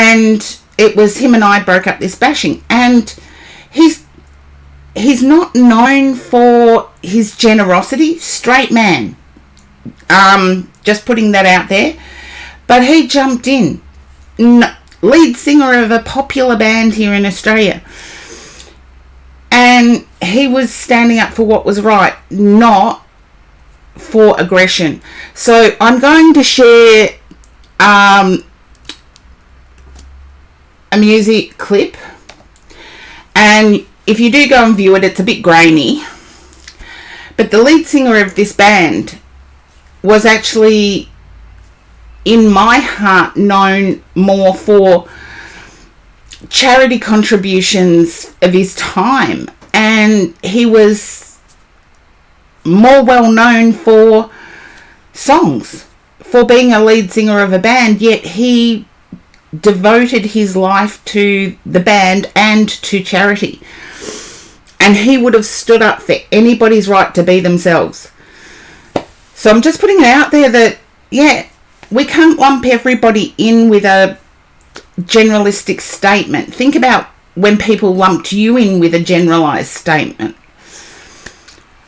And it was him and I broke up this bashing. And he's not known for his generosity. Straight man. Just putting that out there. But he jumped in. Lead singer of a popular band here in Australia. And he was standing up for what was right, not for aggression. So I'm going to share a music clip. And if you do go and view it, it's a bit grainy. But the lead singer of this band was actually, in my heart, known more for charity contributions of his time, and he was more well known for songs, for being a lead singer of a band, yet he devoted his life to the band and to charity, and he would have stood up for anybody's right to be themselves. So I'm just putting it out there that, yeah, we can't lump everybody in with a generalistic statement. Think about when people lumped you in with a generalised statement.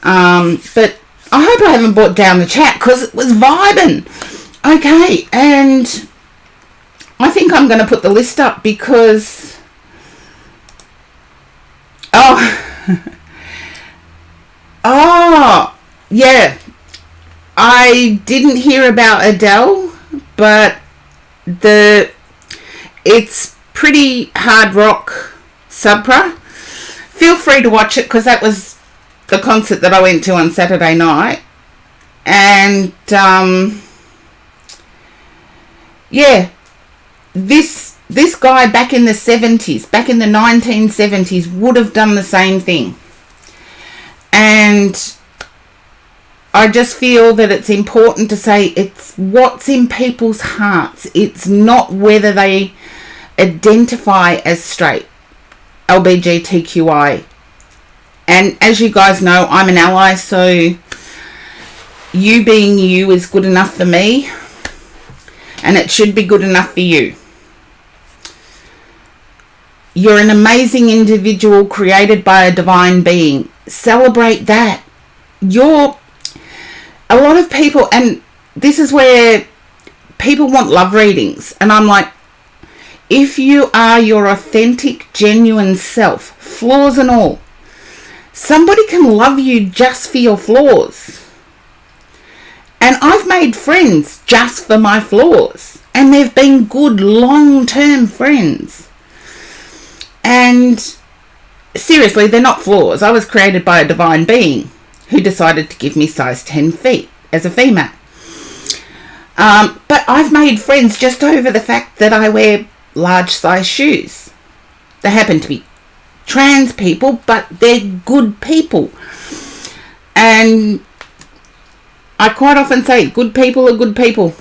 But I hope I haven't brought down the chat, because it was vibing. Okay, and I think I'm going to put the list up because... Oh, yeah. I didn't hear about Adele, but it's pretty hard rock Supra. Feel free to watch it, because that was the concert that I went to on Saturday night. And yeah, this guy back in the 70s, back in the 1970s, would have done the same thing. And I just feel that it's important to say it's what's in people's hearts. It's not whether they identify as straight, LGBTQI. And as you guys know, I'm an ally, so you being you is good enough for me, and it should be good enough for you. You're an amazing individual created by a divine being. Celebrate that. A lot of people, and this is where people want love readings, and I'm like, if you are your authentic, genuine self, flaws and all, somebody can love you just for your flaws. And I've made friends just for my flaws, and they've been good long-term friends. And seriously, they're not flaws. I was created by a divine being who decided to give me size 10 feet as a female. But I've made friends just over the fact that I wear large size shoes. They happen to be trans people, but they're good people. And I quite often say good people are good people.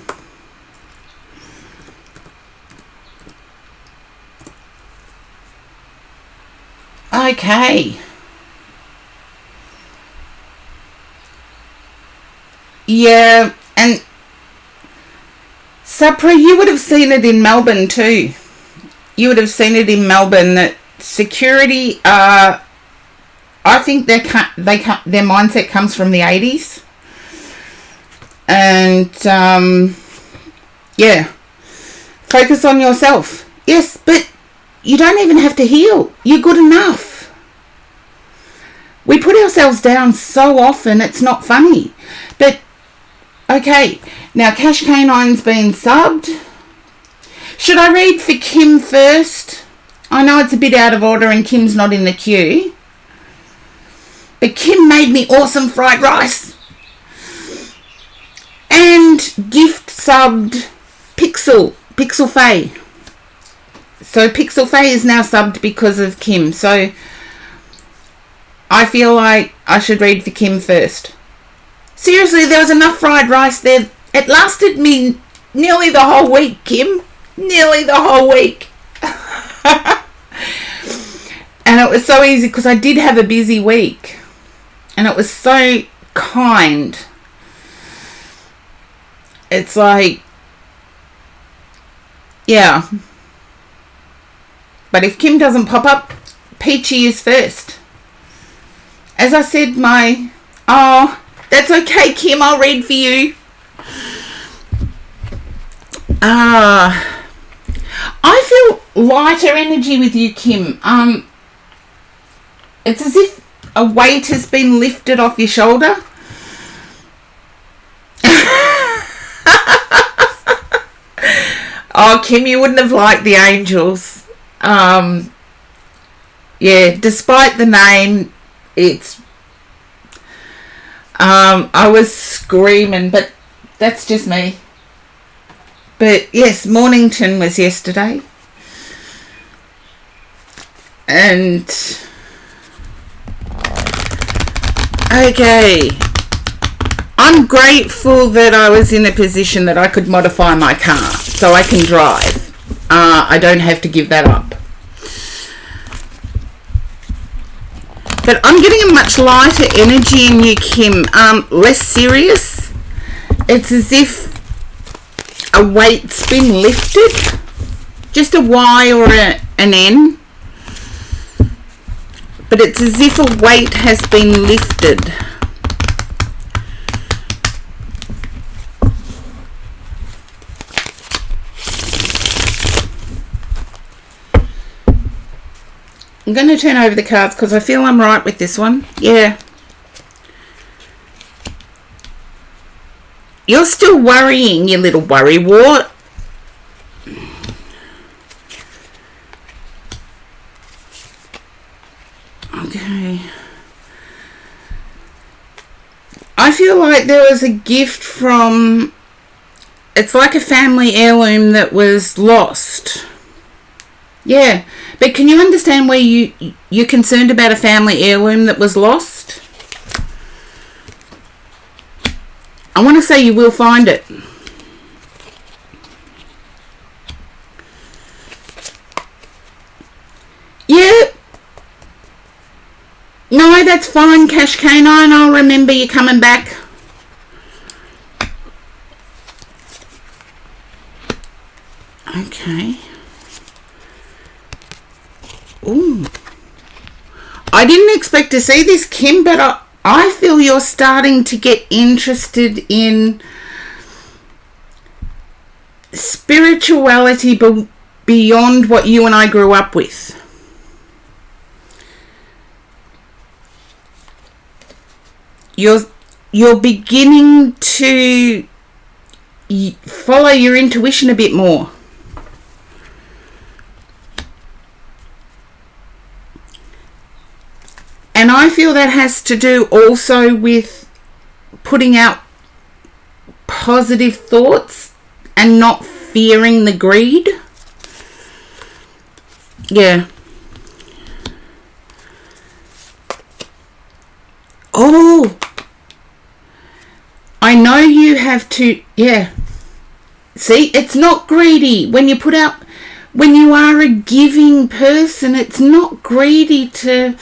Okay. Yeah, and Supra, you would have seen it in Melbourne too. You would have seen it in Melbourne that security, I think their mindset comes from the 80s. And, yeah, focus on yourself. Yes, but you don't even have to heal. You're good enough. We put ourselves down so often, it's not funny. But, okay, now Cash Canine's been subbed. Should I read for Kim first? I know it's a bit out of order and Kim's not in the queue. But Kim made me awesome fried rice. And gift subbed Pixel Faye. So Pixel Faye is now subbed because of Kim. So I feel like I should read for Kim first. Seriously, there was enough fried rice there. It lasted me nearly the whole week, Kim. Nearly the whole week. And it was so easy because I did have a busy week. And it was so kind. It's like, yeah. But if Kim doesn't pop up, Peachy is first. As I said, oh, that's okay, Kim, I'll read for you. I feel lighter energy with you, Kim. It's as if a weight has been lifted off your shoulder. Oh, Kim, you wouldn't have liked the Angels. Yeah, despite the name, it's... I was screaming, but that's just me. But yes, Mornington was yesterday. And... okay. I'm grateful that I was in a position that I could modify my car so I can drive. I don't have to give that up. But I'm getting a much lighter energy in you, Kim. Less serious. It's as if a weight's been lifted. Just a Y or an N. But it's as if a weight has been lifted. I'm going to turn over the cards because I feel I'm right with this one. Yeah. You're still worrying, you little worrywart. Okay. I feel like there was a gift from... it's like a family heirloom that was lost. Yeah. But can you understand where you're concerned about a family heirloom that was lost? I want to say you will find it. Yeah. No, that's fine, Cash Canine. I'll remember you coming back. Okay. Ooh. I didn't expect to see this, Kim, but I feel you're starting to get interested in spirituality beyond what you and I grew up with. You're beginning to follow your intuition a bit more. And I feel that has to do also with putting out positive thoughts and not fearing the greed. Yeah. Oh, I know you have to, yeah. See, it's not greedy. When you are a giving person, it's not greedy to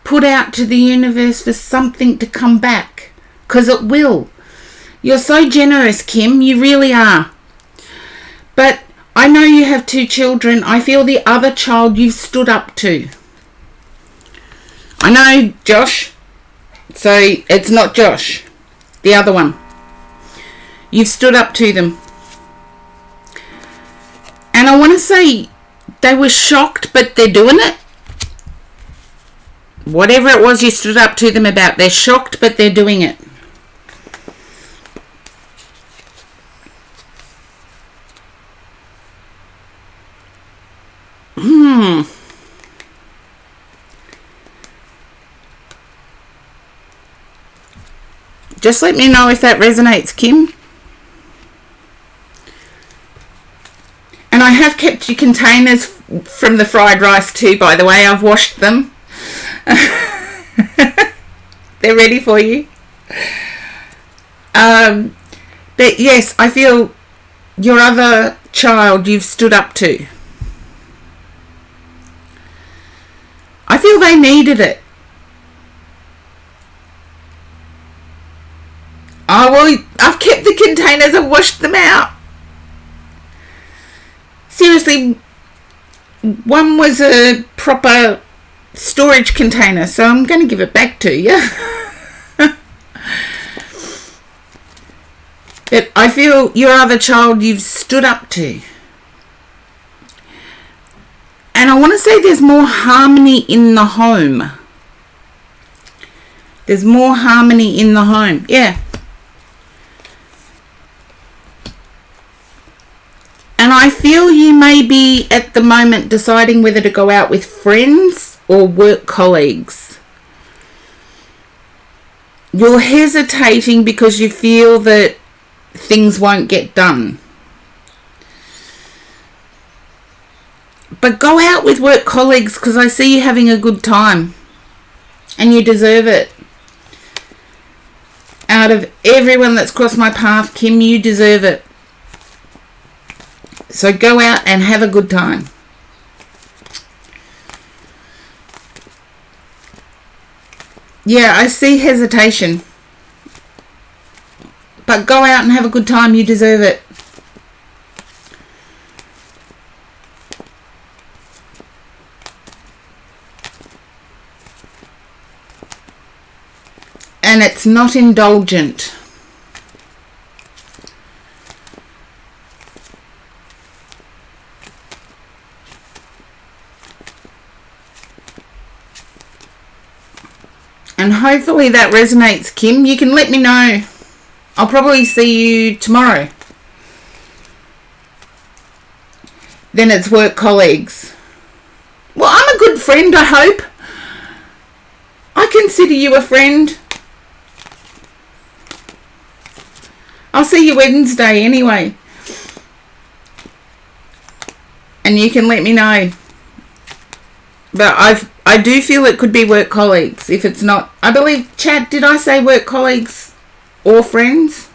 put out to the universe for something to come back, because it will. You're so generous, Kim, you really are. But I know you have 2 children. I feel the other child you've stood up to. I know Josh, so it's not Josh, the other one. You've stood up to them. And I want to say they were shocked, but they're doing it. Whatever it was you stood up to them about, they're shocked, but they're doing it. Just let me know if that resonates, Kim. And I have kept your containers from the fried rice too, by the way. I've washed them. They're ready for you. But yes, I feel your other child you've stood up to. I feel they needed it. Oh, well, I've kept the containers. I've washed them out. Seriously, one was a proper storage container, so I'm going to give it back to you. But I feel your other child you've stood up to. And I want to say there's more harmony in the home. There's more harmony in the home. Yeah. And I feel you may be at the moment deciding whether to go out with friends or work colleagues. You're hesitating because you feel that things won't get done. But go out with work colleagues because I see you having a good time. And you deserve it. Out of everyone that's crossed my path, Kim, you deserve it. So go out and have a good time. Yeah, I see hesitation. But go out and have a good time. You deserve it. And it's not indulgent. And hopefully that resonates, Kim. You can let me know. I'll probably see you tomorrow. Then it's work colleagues. Well, I'm a good friend, I hope. I consider you a friend. I'll see you Wednesday anyway. And you can let me know. But I do feel it could be work colleagues. If it's not, I believe, Chad, did I say work colleagues or friends?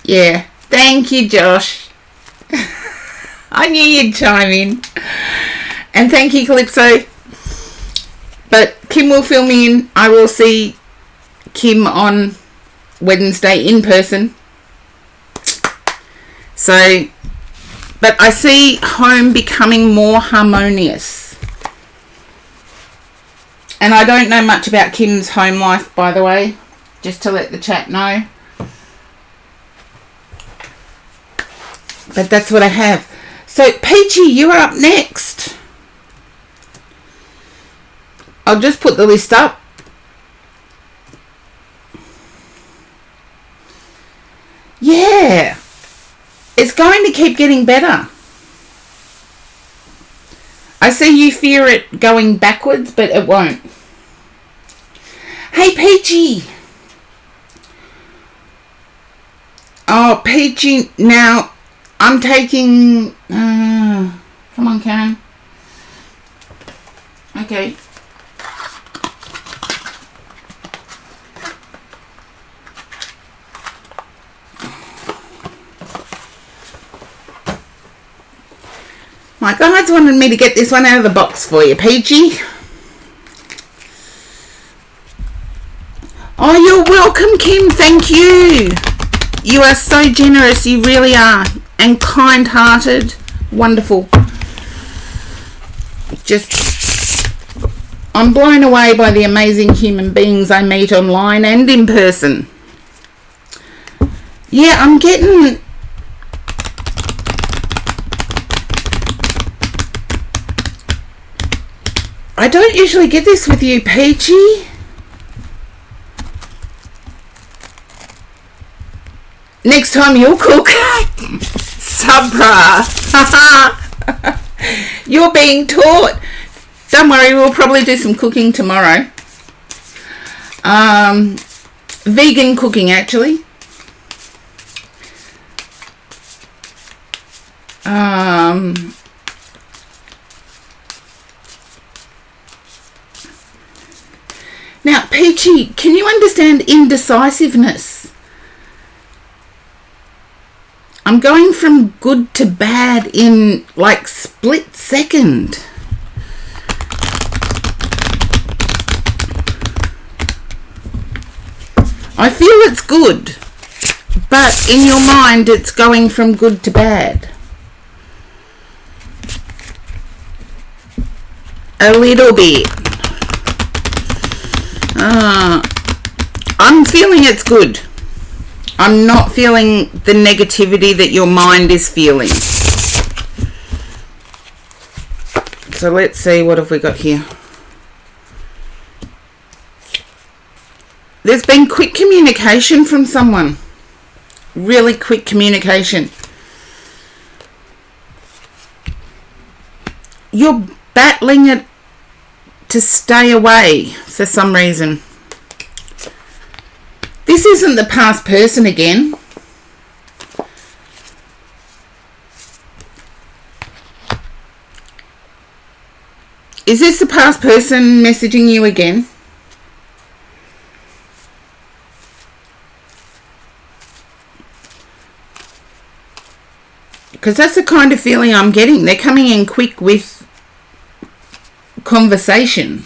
Yeah. Thank you, Josh. I knew you'd chime in. And thank you, Calypso. But Kim will fill me in. I will see Kim on Wednesday in person. So, but I see home becoming more harmonious. And I don't know much about Kim's home life, by the way, just to let the chat know. But that's what I have. So, Peachy, you are up next. I'll just put the list up. Yeah. It's going to keep getting better. I see you fear it going backwards, but it won't. Hey, Peachy. Oh, Peachy, now I'm taking... come on, Karen. Okay. My guides wanted me to get this one out of the box for you, Peachy. Oh, you're welcome, Kim. Thank you. You are so generous. You really are. And kind-hearted. Wonderful. Just, I'm blown away by the amazing human beings I meet online and in person. Yeah, I'm getting... I don't usually get this with you, Peachy. Next time you'll cook. Sabra. You're being taught. Don't worry, we'll probably do some cooking tomorrow. Vegan cooking, actually. Now, Peachy, can you understand indecisiveness? I'm going from good to bad in like split second. I feel it's good, but in your mind it's going from good to bad. A little bit. I'm feeling it's good. I'm not feeling the negativity that your mind is feeling. So let's see, what have we got here? There's been quick communication from someone. Really quick communication. You're battling it to stay away for some reason. This isn't the past person again. Is this the past person messaging you again? Because that's the kind of feeling I'm getting. They're coming in quick with conversation.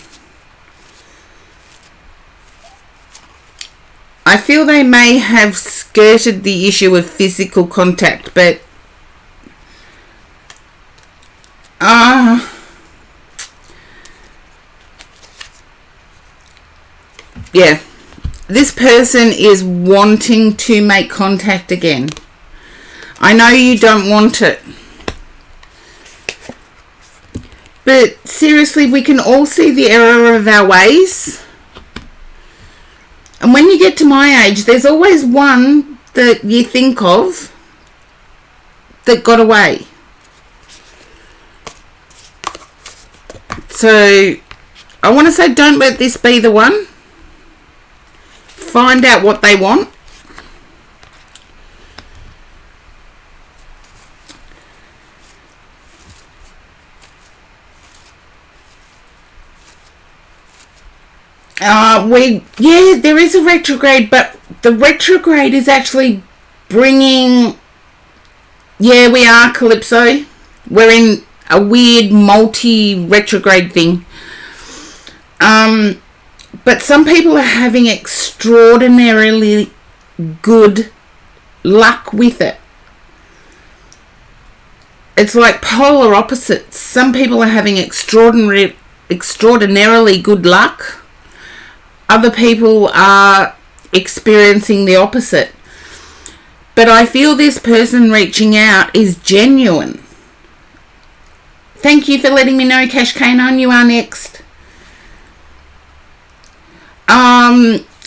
I feel they may have skirted the issue of physical contact, but yeah, this person is wanting to make contact again. I know you don't want it, but seriously, we can all see the error of our ways. And when you get to my age, there's always one that you think of that got away. So I want to say, don't let this be the one. Find out what they want. There is a retrograde, but the retrograde is actually bringing, we are Calypso. We're in a weird multi-retrograde thing. But some people are having extraordinarily good luck with it. It's like polar opposites. Some people are having extraordinarily good luck. Other people are experiencing the opposite. But I feel this person reaching out is genuine. Thank you for letting me know, Cash Canine. You are next.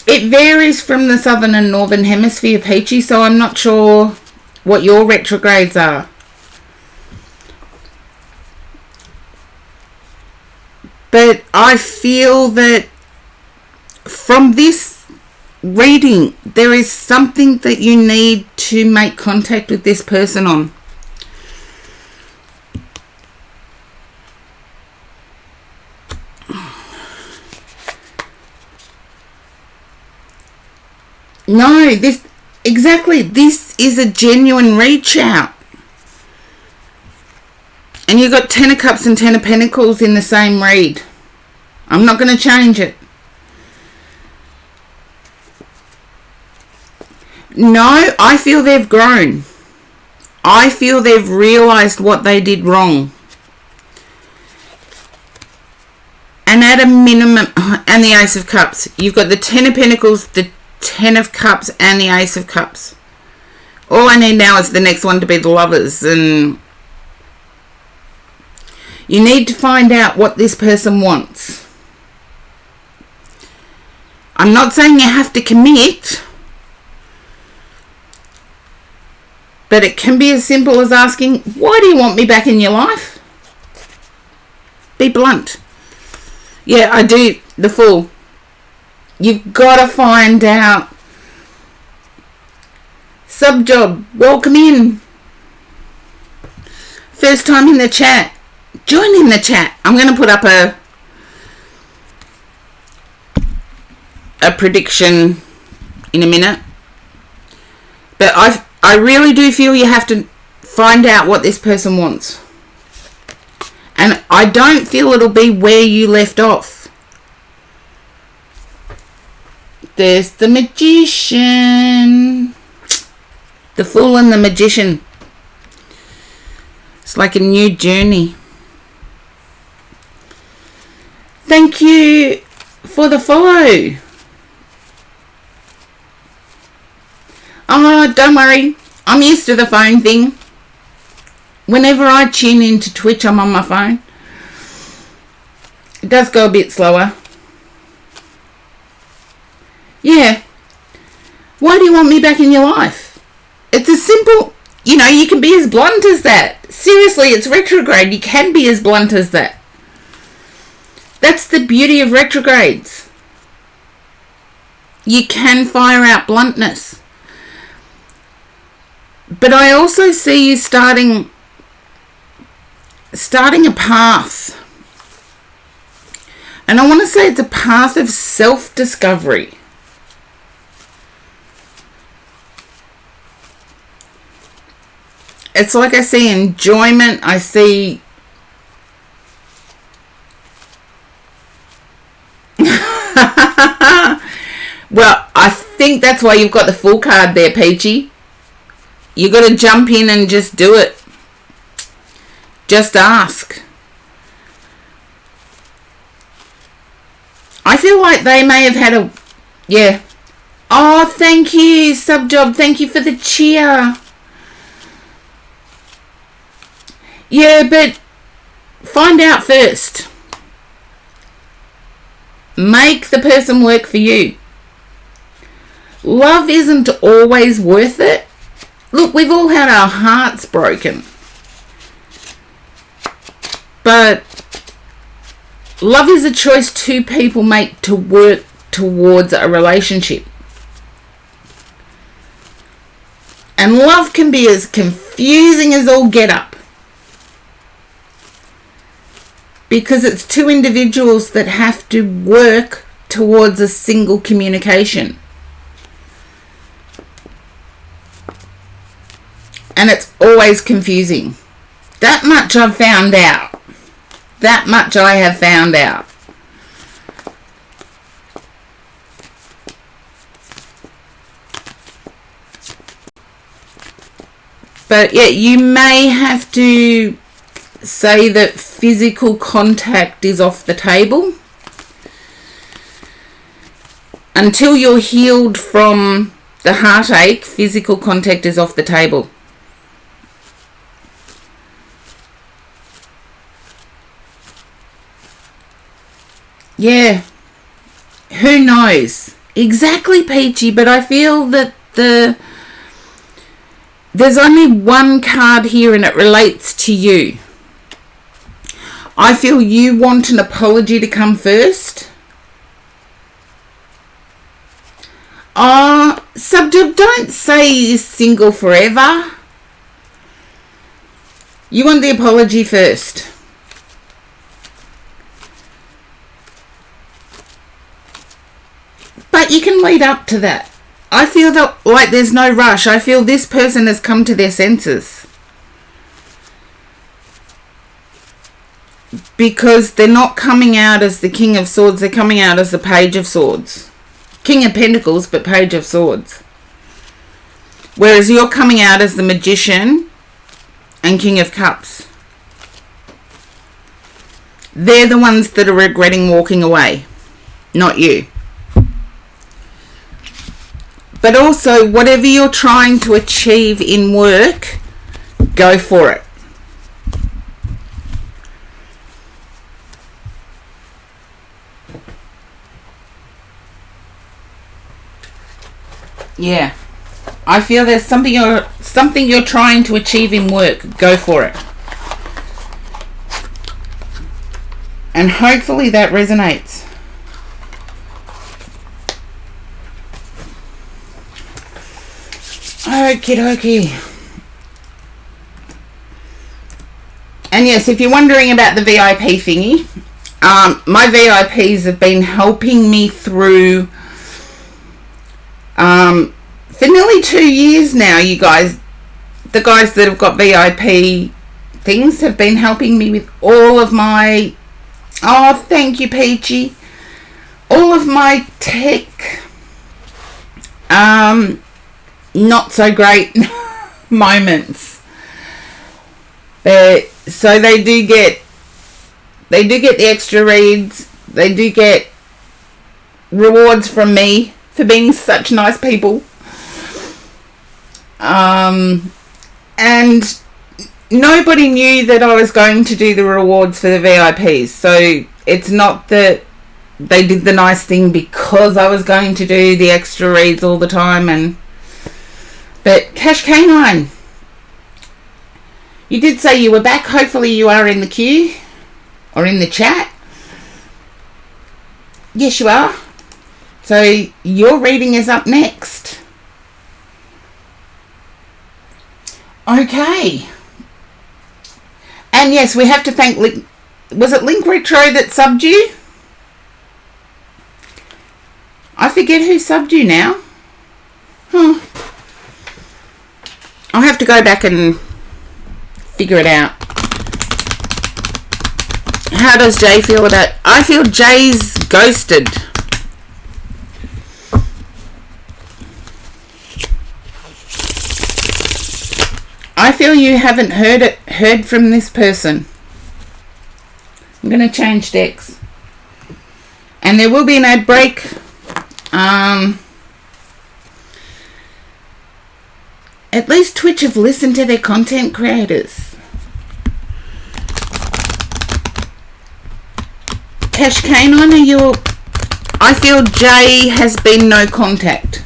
It varies from the southern and northern hemisphere, Peachy, so I'm not sure what your retrogrades are. But I feel that from this reading, there is something that you need to make contact with this person on. No, this is a genuine reach out. And you've got 10 of Cups and 10 of Pentacles in the same read. I'm not going to change it. No, I feel they've grown. I feel they've realised what they did wrong. And at a minimum, and the Ace of Cups. You've got the 10 of Pentacles, the 10 of Cups, and the Ace of Cups. All I need now is the next one to be the Lovers. And you need to find out what this person wants. I'm not saying you have to commit. But it can be as simple as asking, why do you want me back in your life? Be blunt. Yeah, I do. The Fool. You've got to find out. Sub job. Welcome in. First time in the chat. Join in the chat. I'm going to put up a prediction in a minute. But I really do feel you have to find out what this person wants. And I don't feel it'll be where you left off. There's the magician. The Fool and the Magician. It's like a new journey. Thank you for the follow. Oh, don't worry. I'm used to the phone thing. Whenever I tune into Twitch, I'm on my phone. It does go a bit slower. Yeah. Why do you want me back in your life? It's as simple, you know, you can be as blunt as that. Seriously, it's retrograde. You can be as blunt as that. That's the beauty of retrogrades. You can fire out bluntness. But I also see you starting a path. And I want to say it's a path of self-discovery. It's like I see enjoyment. I see well, I think that's why you've got the Fool card there, Peachy. You got to jump in and just do it. Just ask. I feel like they may have had a... Yeah. Oh, thank you, Subjob. Thank you for the cheer. Yeah, but find out first. Make the person work for you. Love isn't always worth it. Look, we've all had our hearts broken. But love is a choice two people make to work towards a relationship. And love can be as confusing as all get up. Because it's two individuals that have to work towards a single communication. And it's always confusing. That much I've found out. That much I have found out. But yeah, you may have to say that physical contact is off the table. Until you're healed from the heartache, physical contact is off the table. Yeah, who knows? Exactly, Peachy, but I feel that there's only one card here and it relates to you. I feel you want an apology to come first. Subject, don't say you're single forever. You want the apology first. But you can lead up to that. I feel that like there's no rush. I feel this person has come to their senses. Because they're not coming out as the King of Swords. They're coming out as the Page of Swords. King of Pentacles, but Page of Swords. Whereas you're coming out as the Magician and King of Cups. They're the ones that are regretting walking away. Not you. But also, whatever you're trying to achieve in work, go for it. Yeah. I feel there's something you're trying to achieve in work. Go for it. And hopefully that resonates. Okie dokie. And yes, if you're wondering about the VIP thingy, my VIPs have been helping me through for nearly 2 years now, you guys. The guys that have got VIP things have been helping me with all of my... Oh, thank you, Peachy. All of my tech not so great moments. So they do get the extra reads. They do get rewards from me for being such nice people. And nobody knew that I was going to do the rewards for the VIPs. So it's not that they did the nice thing because I was going to do the extra reads all the time. But Cash Canine, you did say you were back. Hopefully you are in the queue or in the chat. Yes, you are. So your reading is up next. Okay. And yes, we have to thank was it Link Retro that subbed you? I forget who subbed you now. I'll have to go back and figure it out. How does Jay feel about it? I feel Jay's ghosted. I feel you haven't heard from this person. I'm going to change decks. And there will be an ad break. At least Twitch have listened to their content creators. Cash Canine, I feel Jay has been no contact.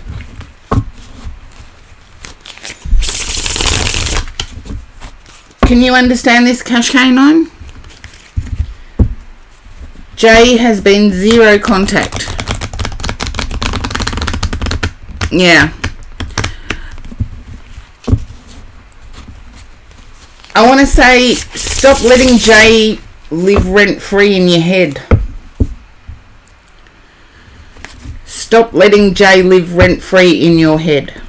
Can you understand this, Cash Canine? Jay has been zero contact. Yeah. I want to say, stop letting Jay live rent-free in your head. Stop letting Jay live rent-free in your head.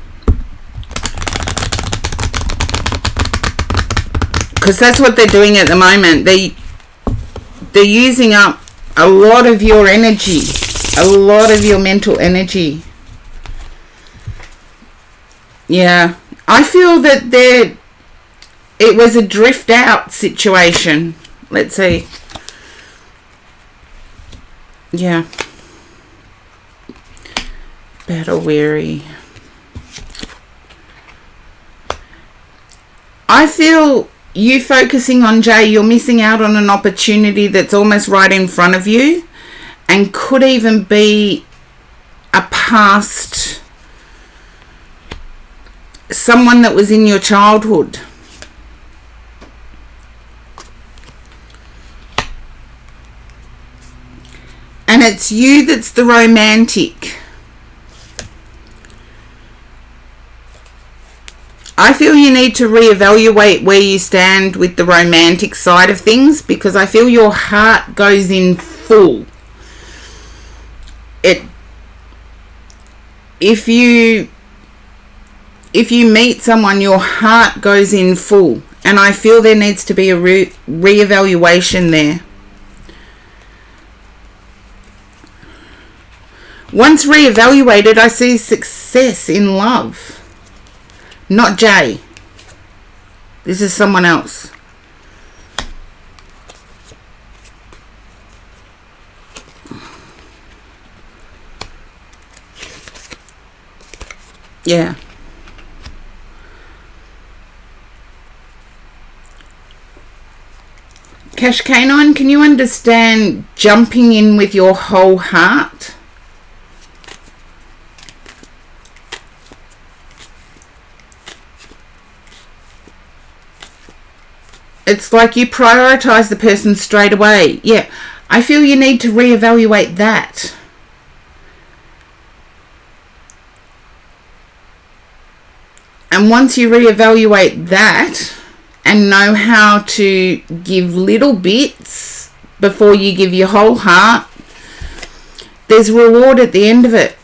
Because that's what they're doing at the moment. They're using up a lot of your energy, a lot of your mental energy. Yeah, I feel that it was a drift out situation. Let's see. Yeah. Battle weary. I feel you focusing on Jay, you're missing out on an opportunity that's almost right in front of you and could even be a past someone that was in your childhood. And it's you that's the romantic. I feel you need to reevaluate where you stand with the romantic side of things, because I feel your heart goes in full. If you meet someone, your heart goes in full, and I feel there needs to be a reevaluation there. Once reevaluated, I see success in love. Not Jay. This is someone else. Yeah. Cash Canine, can you understand jumping in with your whole heart? It's like you prioritize the person straight away. Yeah, I feel you need to reevaluate that. And once you reevaluate that and know how to give little bits before you give your whole heart, there's reward at the end of it.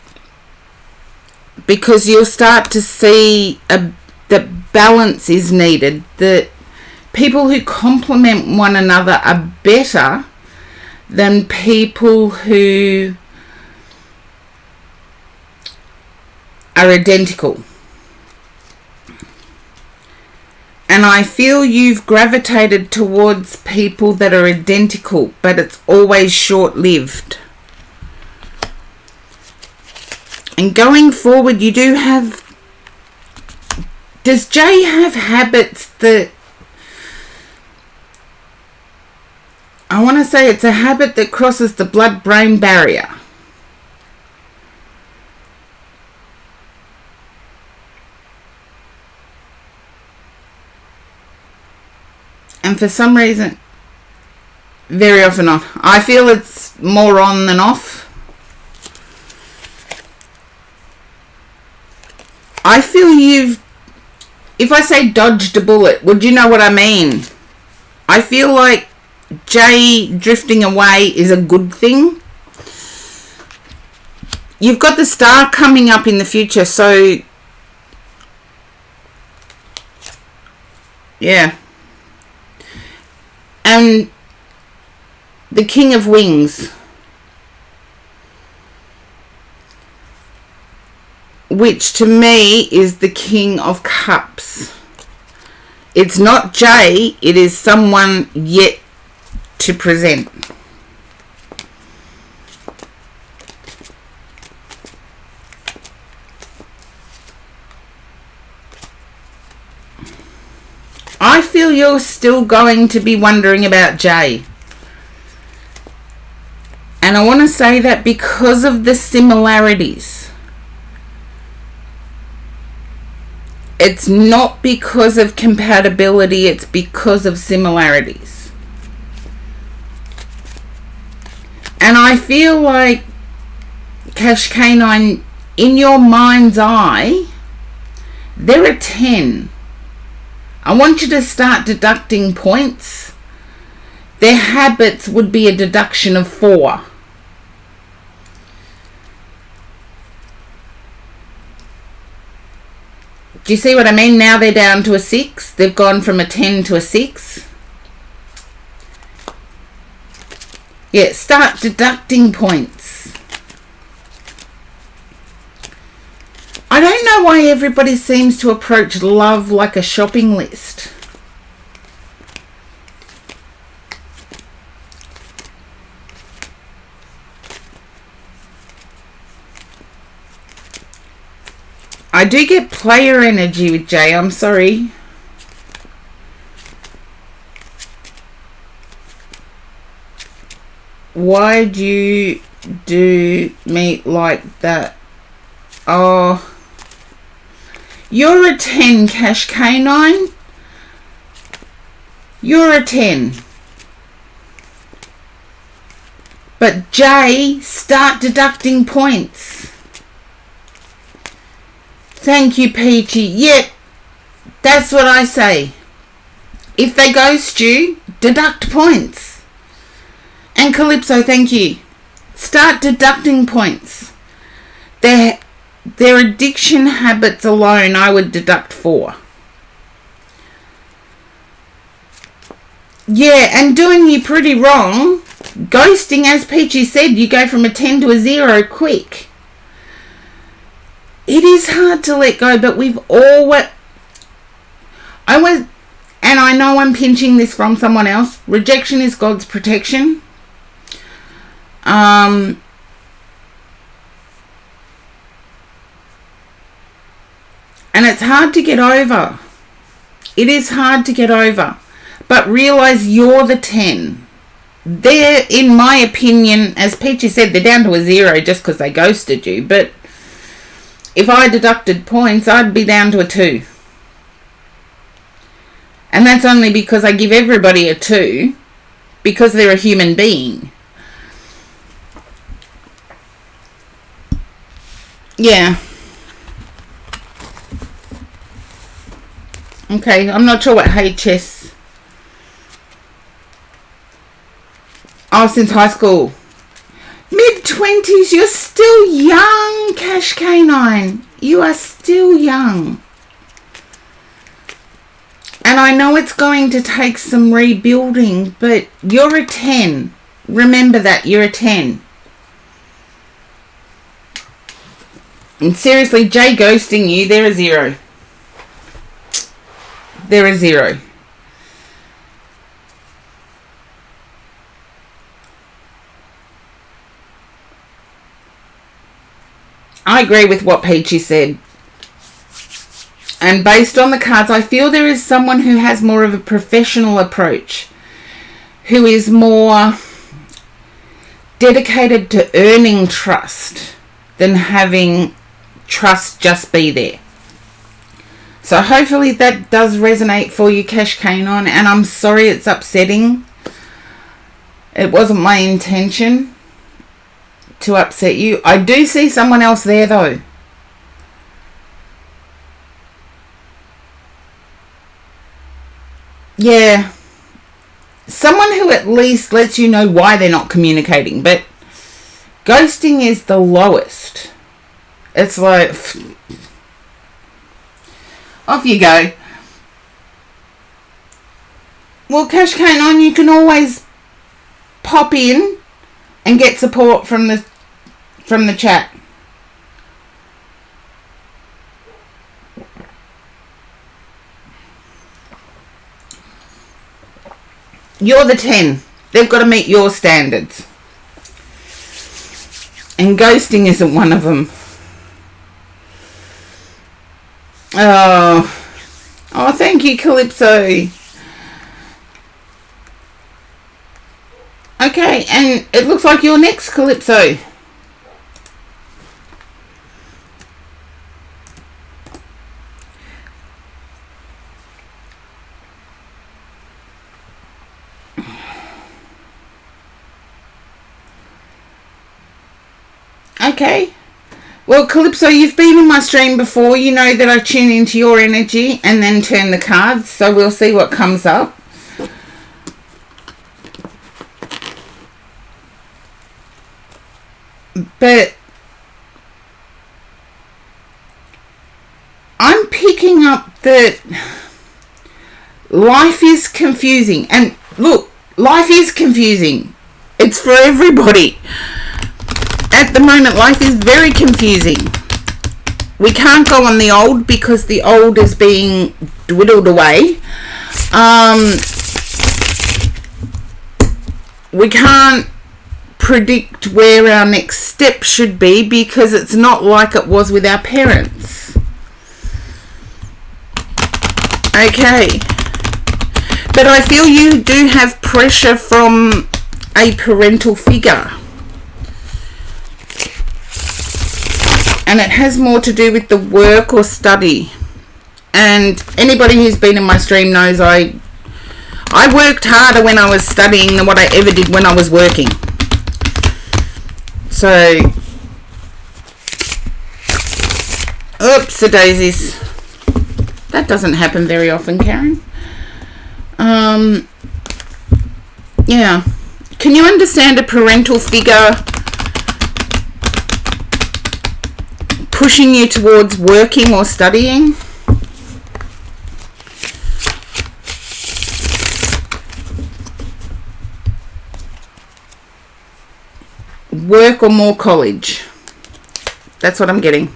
Because you'll start to see that balance is needed, that people who complement one another are better than people who are are identical. And I feel you've gravitated towards people that are identical, but it's always short-lived. And going forward, you do have... Does Jay have habits that... I want to say it's a habit that crosses the blood-brain barrier. And for some reason, very often on. I feel it's more on than off. I feel you've... If I say dodged a bullet, would you know what I mean? I feel like Jay drifting away is a good thing. You've got the star coming up in the future, so... Yeah. And the King of Wings, which to me is the King of Cups. It's not Jay, it is someone yet to present. I feel you're still going to be wondering about Jay. And I want to say that because of the similarities. It's not because of compatibility, it's because of similarities. And I feel like, Cash Canine, in your mind's eye, they're a 10. I want you to start deducting points. Their habits would be a deduction of 4. Do you see what I mean? Now they're down to a 6. They've gone from a 10 to a 6. Yeah, start deducting points. I don't know why everybody seems to approach love like a shopping list. I do get player energy with Jay, I'm sorry. Why'd you do me like that? Oh... You're a 10, Cash Canine. You're a 10. But Jay, start deducting points. Thank you, Peachy. Yep, that's what I say. If they ghost you, deduct points. And Calypso, thank you. Start deducting points. Their addiction habits alone, I would deduct 4. Yeah, and doing you pretty wrong. Ghosting, as Peachy said, you go from a 10 to a 0 quick. It is hard to let go, but we've always... and I know I'm pinching this from someone else. Rejection is God's protection. And it's hard to get over. It is hard to get over. But realise you're the 10. They're, in my opinion, as Peachy said, they're down to a 0 just because they ghosted you. But if I deducted points, I'd be down to a 2. And that's only because I give everybody a 2 because they're a human being. Yeah. Okay, I'm not sure what HS... Oh, since high school. Mid-20s, you're still young, Cash Canine. You are still young. And I know it's going to take some rebuilding, but you're a 10. Remember that, you're a 10. And seriously, Jay ghosting you, they're a 0. They're a 0. I agree with what Peachy said. And based on the cards, I feel there is someone who has more of a professional approach, who is more dedicated to earning trust than having trust just be there. So hopefully that does resonate for you, Cash Canine, and I'm sorry it's upsetting. It wasn't my intention to upset you. I do see someone else there though. Yeah. Someone who at least lets you know why they're not communicating. But ghosting is the lowest. It's like, off you go. Well, Cash Canine, you can always pop in and get support from the chat. You're the 10. They've got to meet your standards. And ghosting isn't one of them. Oh, thank you, Calypso. Okay, and it looks like you're next, Calypso. Okay. Well, Calypso, you've been in my stream before. You know that I tune into your energy and then turn the cards. So we'll see what comes up. But I'm picking up that life is confusing. And look, life is confusing. It's for everybody. At the moment, life is very confusing. We can't go on the old because the old is being dwindled away. We can't predict where our next step should be because it's not like it was with our parents. Okay. But I feel you do have pressure from a parental figure. And it has more to do with the work or study. And anybody who's been in my stream knows I worked harder when I was studying than what I ever did when I was working. So, oops-a-daisies. That doesn't happen very often, Karen. Yeah. Can you understand a parental figure pushing you towards working or studying? Work or more college? That's what I'm getting.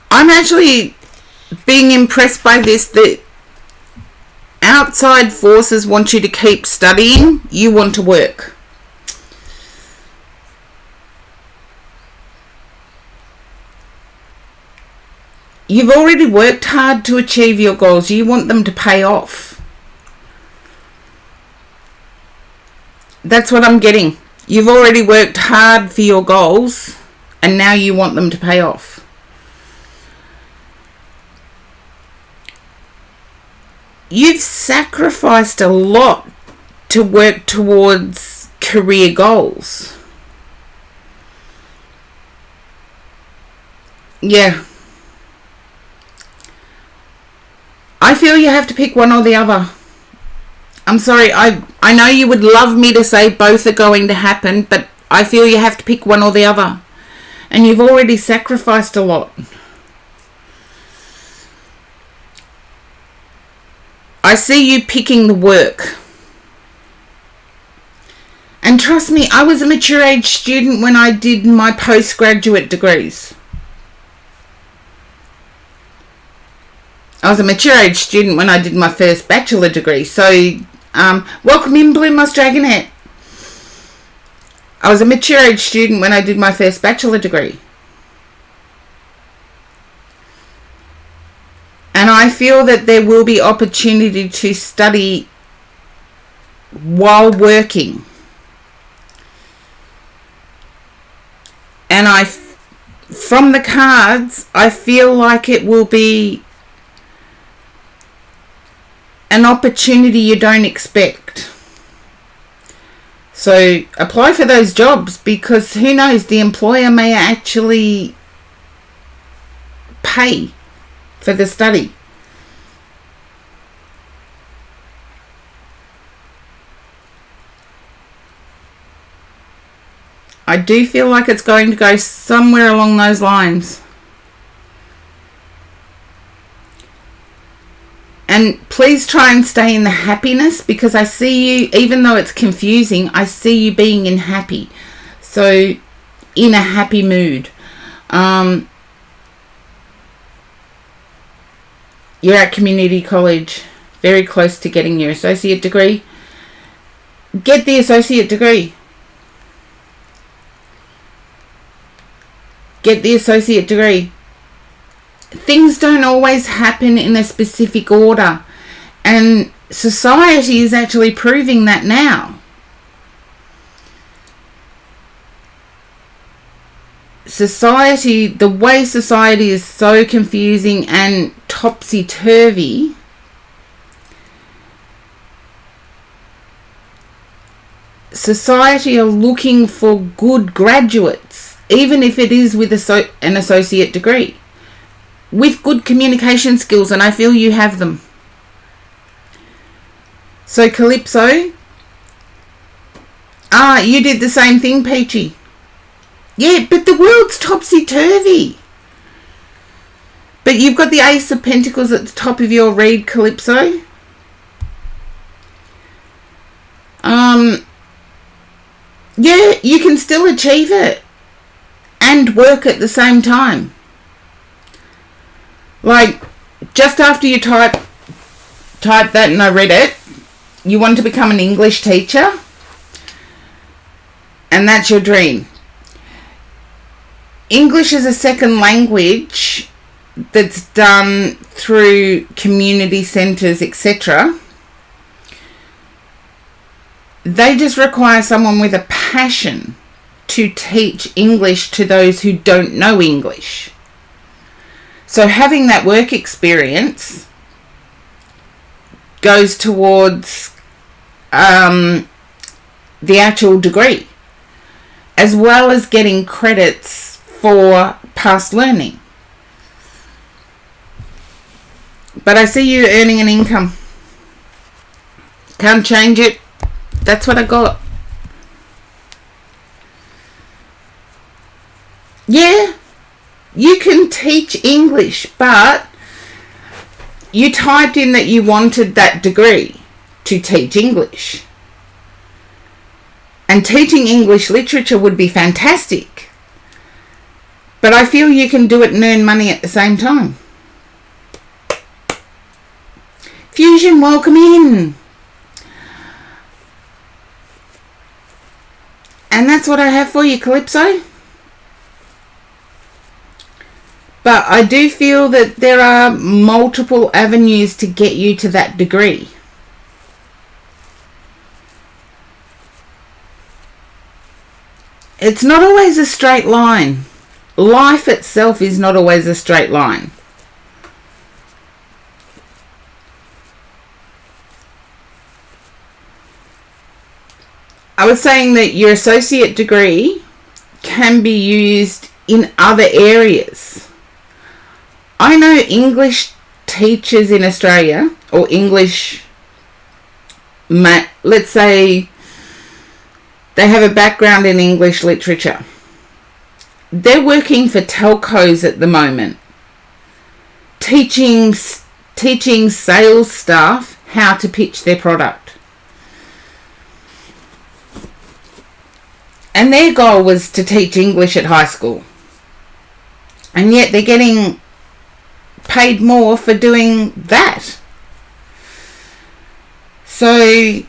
I'm actually being impressed by this, that outside forces want you to keep studying, you want to work. You've already worked hard to achieve your goals. You want them to pay off. That's what I'm getting. You've already worked hard for your goals and now you want them to pay off. You've sacrificed a lot to work towards career goals. Yeah. I feel you have to pick one or the other. I'm sorry, I know you would love me to say both are going to happen, but I feel you have to pick one or the other. And you've already sacrificed a lot. I see you picking the work. And trust me, I was a mature age student when I did my postgraduate degrees. I was a mature age student when I did my first bachelor degree. So, welcome in, Blue Moss Dragonette. I was a mature age student when I did my first bachelor degree. And I feel that there will be opportunity to study while working. And from the cards, I feel like it will be an opportunity you don't expect. So apply for those jobs, because who knows, the employer may actually pay for the study. I do feel like it's going to go somewhere along those lines. And please try and stay in the happiness, because I see you, even though it's confusing, I see you being in happy. So, in a happy mood. You're at community college, very close to getting your associate degree. Get the associate degree. Get the associate degree. Things don't always happen in a specific order, and society is actually proving that now. Society, the way society is so confusing and topsy-turvy, society are looking for good graduates, even if it is with an associate degree, with good communication skills, and I feel you have them. So Calypso, you did the same thing, Peachy. Yeah, but the world's topsy-turvy. But you've got the Ace of Pentacles at the top of your read, Calypso. Yeah, you can still achieve it and work at the same time. Like, just after you type that and I read it, you want to become an English teacher, and that's your dream. English is a second language that's done through community centres, etc. They just require someone with a passion to teach English to those who don't know English. So having that work experience goes towards the actual degree, as well as getting credits for past learning. But I see you earning an income. Can't change it. That's what I got. Yeah, you can teach English, but you typed in that you wanted that degree to teach English. And teaching English literature would be fantastic. But I feel you can do it and earn money at the same time. Fusion, welcome in. And that's what I have for you, Calypso. But I do feel that there are multiple avenues to get you to that degree. It's not always a straight line. Life itself is not always a straight line. I was saying that your associate degree can be used in other areas. I know English teachers in Australia, or English, let's say they have a background in English literature. They're working for telcos at the moment, teaching sales staff how to pitch their product. And their goal was to teach English at high school. And yet they're getting paid more for doing that. So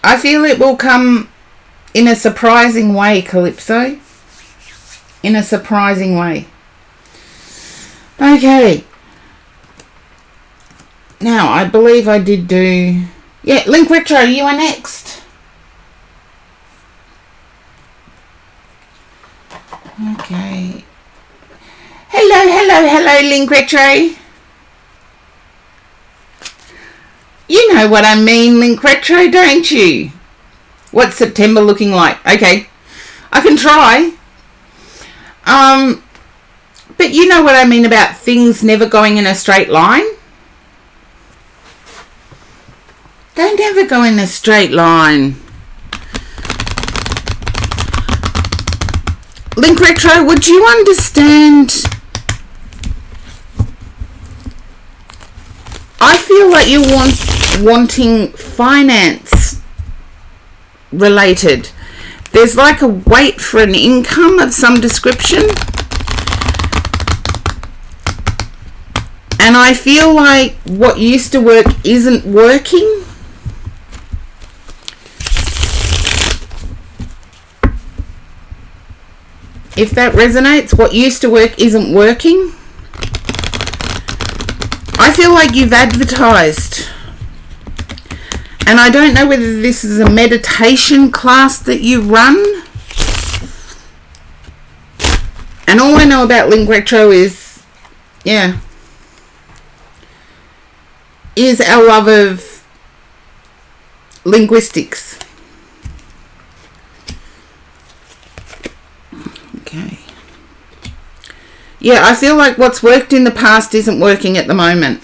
I feel it will come in a surprising way, Calypso. In a surprising way. Okay. Now, I believe I did do... Yeah, Link Retro, you are next. Okay. Hello, Link Retro. You know what I mean, Link Retro, don't you? What's September looking like? Okay, I can try. But you know what I mean about things never going in a straight line? Don't ever go in a straight line. Link Retro, would you understand? I feel like you're wanting finance related. There's like a wait for an income of some description. And I feel like what used to work isn't working. If that resonates, what used to work isn't working. I feel like you've advertised. And I don't know whether this is a meditation class that you run. And all I know about Link Retro is, yeah, is our love of linguistics. Okay. Yeah, I feel like what's worked in the past isn't working at the moment.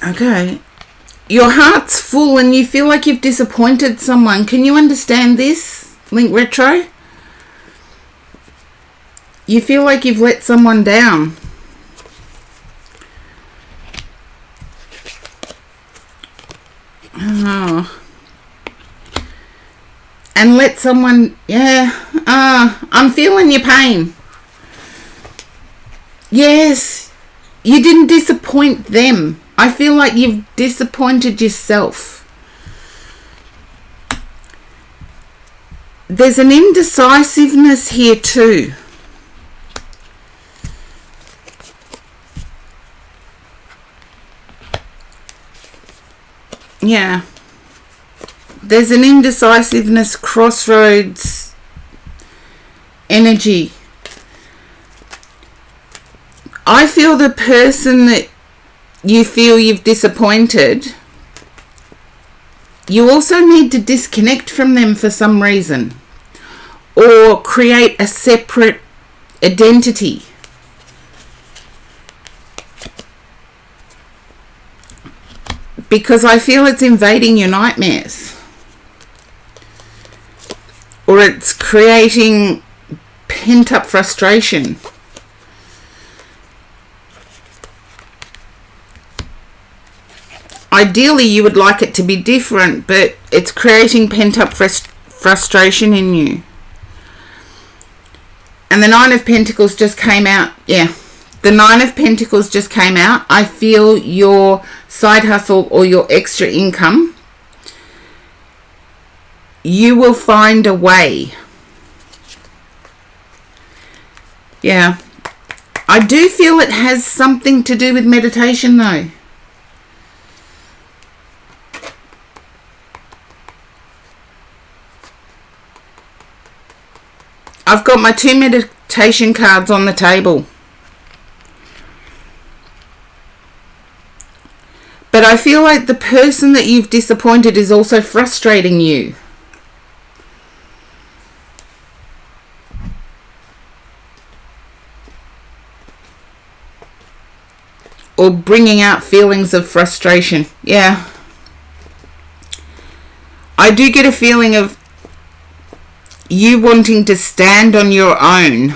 Okay. Your heart's full and you feel like you've disappointed someone. Can you understand this, Link Retro? You feel like you've let someone down. Oh. And let someone, yeah, I'm feeling your pain. Yes, you didn't disappoint them. I feel like you've disappointed yourself. There's an indecisiveness here too. Yeah. There's an indecisiveness, crossroads energy. I feel the person that you feel you've disappointed, you also need to disconnect from them for some reason or create a separate identity. Because I feel it's invading your nightmares. Or it's creating pent-up frustration. Ideally, you would like it to be different, but it's creating pent-up frustration in you. And the Nine of Pentacles just came out. Yeah, the Nine of Pentacles just came out. I feel your side hustle or your extra income, you will find a way. Yeah. I do feel it has something to do with meditation though. I've got my 2 meditation cards on the table. But I feel like the person that you've disappointed is also frustrating you. Or bringing out feelings of frustration. Yeah. I do get a feeling of you wanting to stand on your own.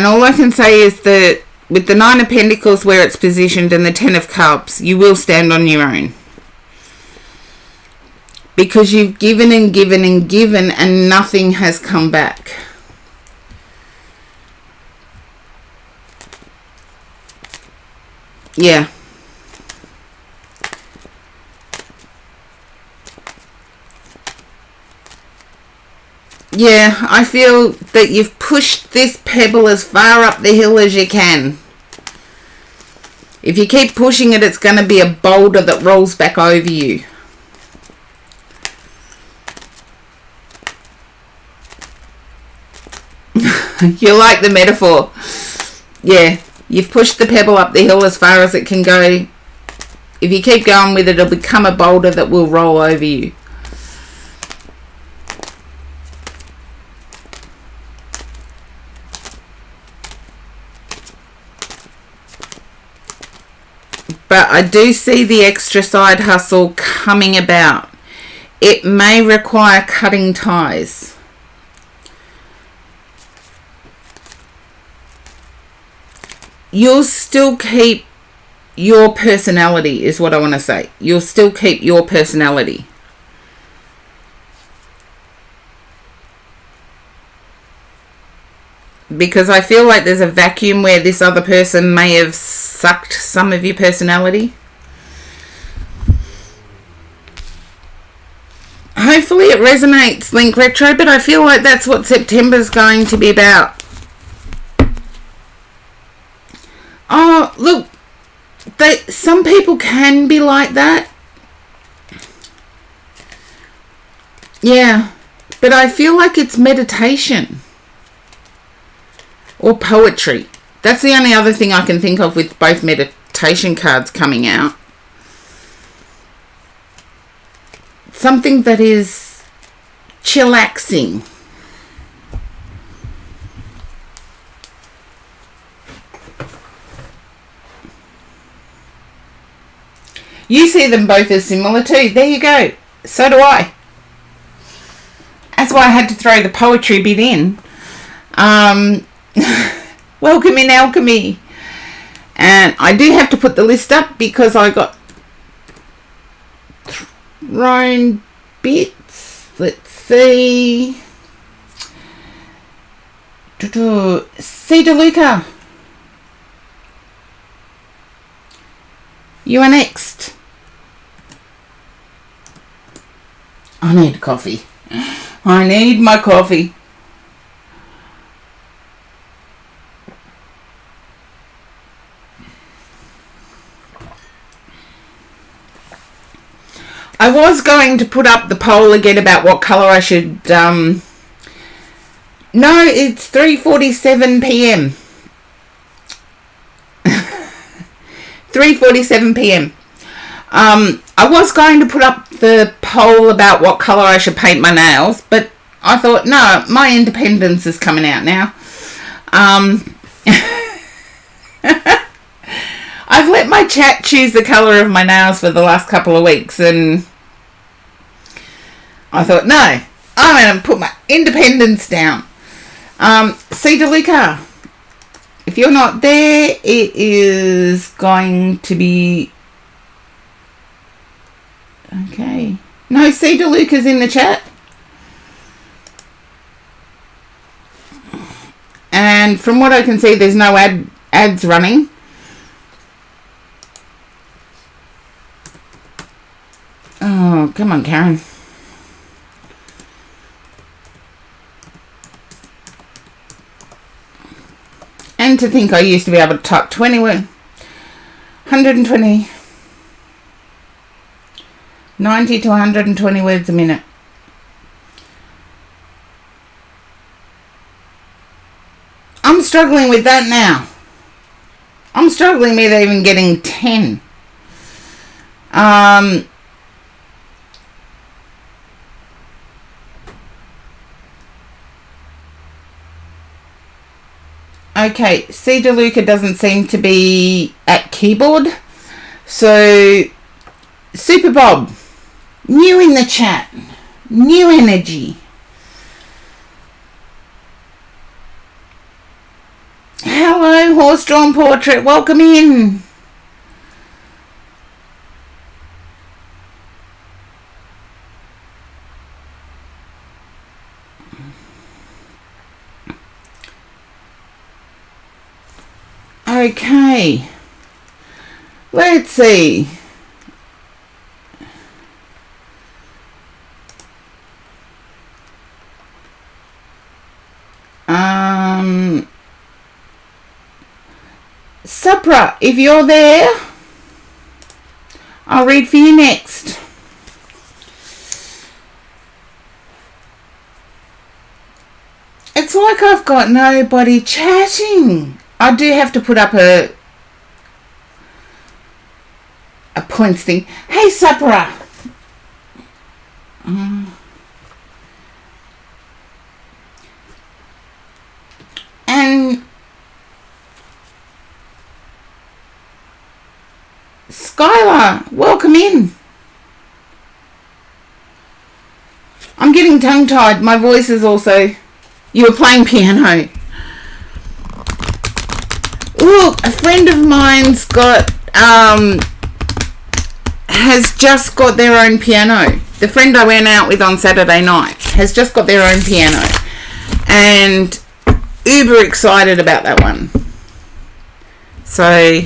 And all I can say is that with the 9 of Pentacles where it's positioned and the 10 of Cups, you will stand on your own. Because you've given and given and given and nothing has come back. Yeah. Yeah, I feel that you've pushed this pebble as far up the hill as you can. If you keep pushing it, it's going to be a boulder that rolls back over you. You like the metaphor. Yeah, you've pushed the pebble up the hill as far as it can go. If you keep going with it, it'll become a boulder that will roll over you. But I do see the extra side hustle coming about. It may require cutting ties. You'll still keep your personality, is what I want to say. You'll still keep your personality. Because I feel like there's a vacuum where this other person may have sucked some of your personality. Hopefully it resonates, Link Retro, but I feel like that's what September's going to be about. Oh, look, some people can be like that. Yeah, but I feel like it's meditation. Or poetry. That's the only other thing I can think of with both meditation cards coming out. Something that is chillaxing. You see them both as similar too. There you go. So do I. That's why I had to throw the poetry bit in. Welcome in, Alchemy. And I do have to put the list up because I got thrown bits. Let's see. C. DeLuca. You are next. I need coffee. I need my coffee. I was going to put up the poll again about what colour I should... No, it's 3:47 p.m. 3:47 p.m. I was going to put up the poll about what colour I should paint my nails, but I thought, no, my independence is coming out now. I've let my chat choose the colour of my nails for the last couple of weeks, and I thought, no, I'm going to put my independence down. C. DeLuca, if you're not there, it is going to be... Okay. No, C. DeLuca's in the chat. And from what I can see, there's no ads running. Oh, come on, Karen. And to think I used to be able to type 120, 90 to 120 words a minute. I'm struggling with that now. I'm struggling with even getting 10. Okay, C. DeLuca doesn't seem to be at keyboard. So, Super Bob, new in the chat, new energy. Hello, horse-drawn portrait. Welcome in. Okay. Let's see. Supra, if you're there, I'll read for you next. It's like I've got nobody chatting. I do have to put up a points thing. Hey, Supra. And Skylar, welcome in. I'm getting tongue-tied. My voice is also... You were playing piano. Look, a friend of mine's got... has just got their own piano. The friend I went out with on Saturday night has just got their own piano. And uber excited about that one. So...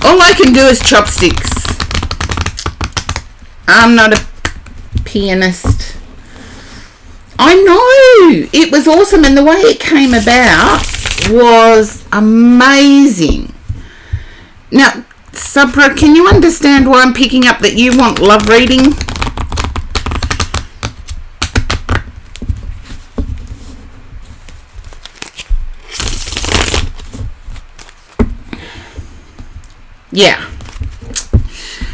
all I can do is chopsticks. I'm not a pianist. I know! It was awesome, and the way it came about was amazing. Now, Supra, can you understand why I'm picking up that you want love reading? Yeah.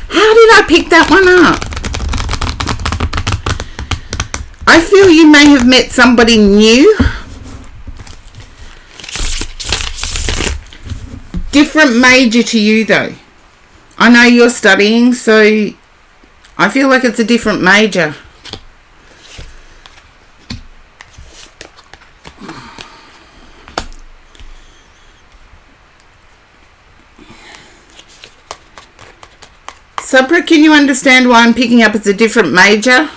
How did I pick that one up? I feel you may have met somebody new. Different major to you though. I know you're studying, so I feel like it's a different major. Supra, can you understand why I'm picking up it's a different major?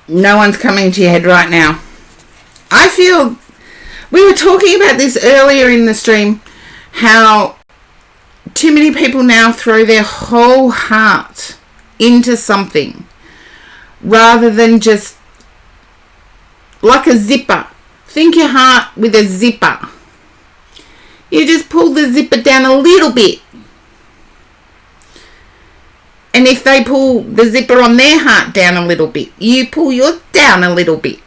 No one's coming to your head right now. I feel... We were talking about this earlier in the stream, how too many people now throw their whole heart into something rather than just like a zipper. Think your heart with a zipper. You just pull the zipper down a little bit. And if they pull the zipper on their heart down a little bit, you pull yours down a little bit.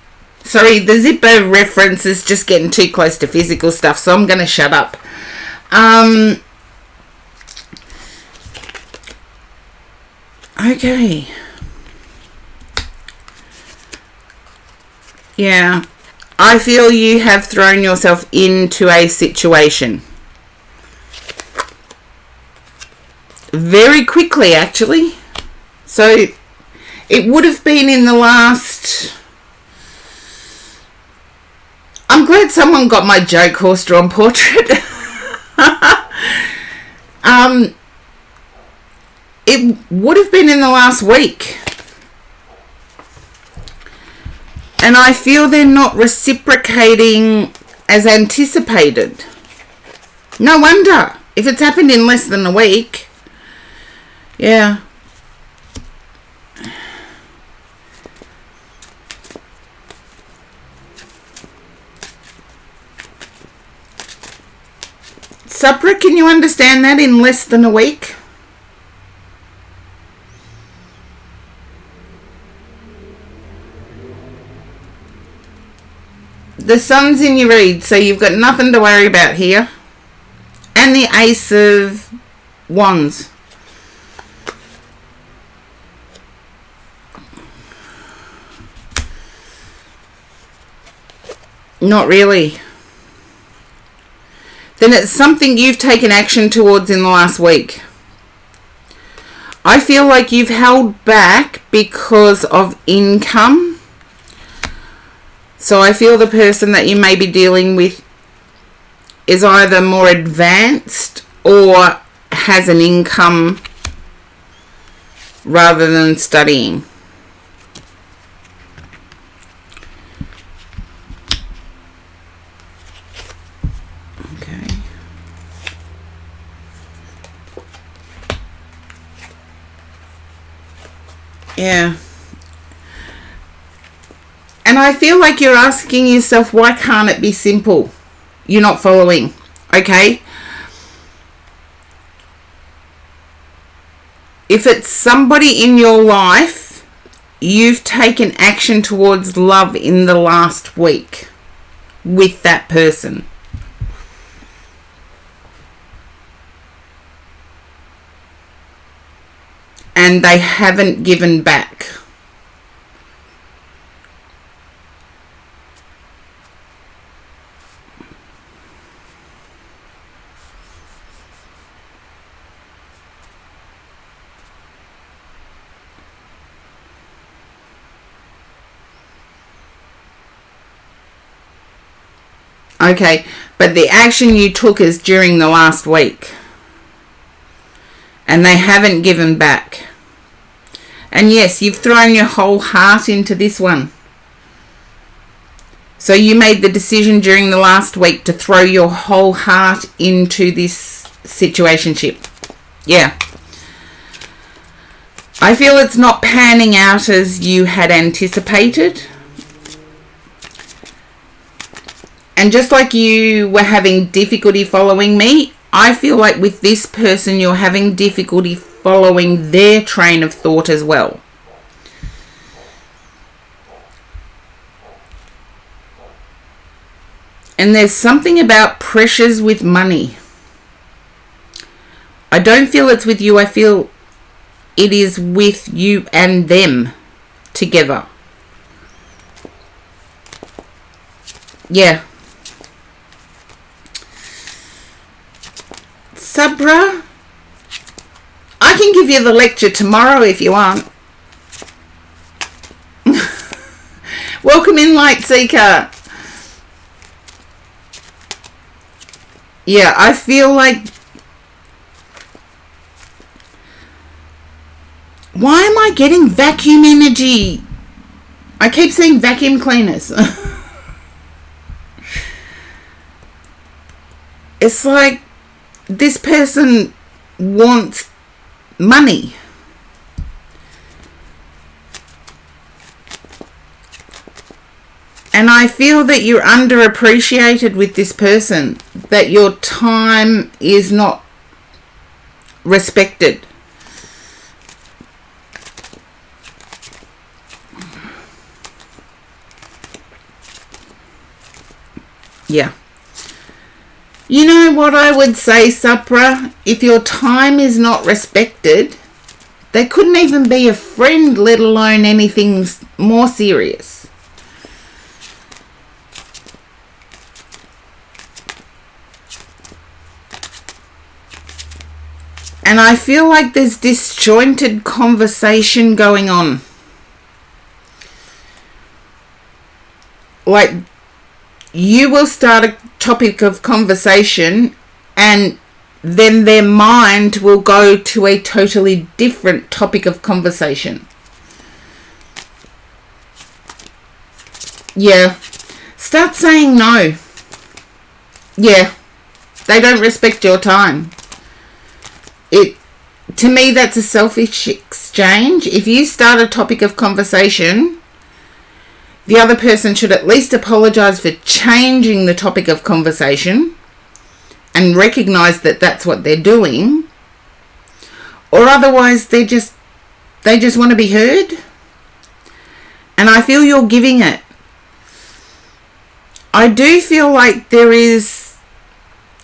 Sorry, the zipper reference is just getting too close to physical stuff, so I'm going to shut up. Okay. Yeah. I feel you have thrown yourself into a situation. Very quickly, actually. So, it would have been in the last... I'm glad someone got my joke horse-drawn portrait. It would have been in the last week. And I feel they're not reciprocating as anticipated. No wonder. If it's happened in less than a week... Yeah. Supra, can you understand that in less than a week? The sun's in your read, so you've got nothing to worry about here. And the Ace of Wands. Not really. Then it's something you've taken action towards in the last week. I feel like you've held back because of income. So I feel the person that you may be dealing with is either more advanced or has an income rather than studying. Okay. Yeah. And I feel like you're asking yourself, why can't it be simple? You're not following. Okay? If it's somebody in your life, you've taken action towards love in the last week with that person. And they haven't given back. Okay, but the action you took is during the last week. And they haven't given back. And yes, you've thrown your whole heart into this one. So you made the decision during the last week to throw your whole heart into this situationship. Yeah. I feel it's not panning out as you had anticipated. And just like you were having difficulty following me, I feel like with this person you're having difficulty following their train of thought as well. And there's something about pressures with money. I don't feel it's with you. I feel it is with you and them together. Yeah. Sabra, I can give you the lecture tomorrow if you want. Welcome in, Light Seeker. Yeah, I feel like... Why am I getting vacuum energy? I keep seeing vacuum cleaners. It's like this person wants money. And I feel that you're underappreciated with this person, that your time is not respected. Yeah. You know what I would say, Sapra? If your time is not respected, they couldn't even be a friend, let alone anything more serious. And I feel like there's disjointed conversation going on. Like, you will start a topic of conversation and then their mind will go to a totally different topic of conversation. Yeah. Start saying no. Yeah. They don't respect your time. To me, that's a selfish exchange. If you start a topic of conversation, the other person should at least apologize for changing the topic of conversation and recognize that that's what they're doing. Or otherwise, they just want to be heard. And I feel you're giving it. I do feel like there is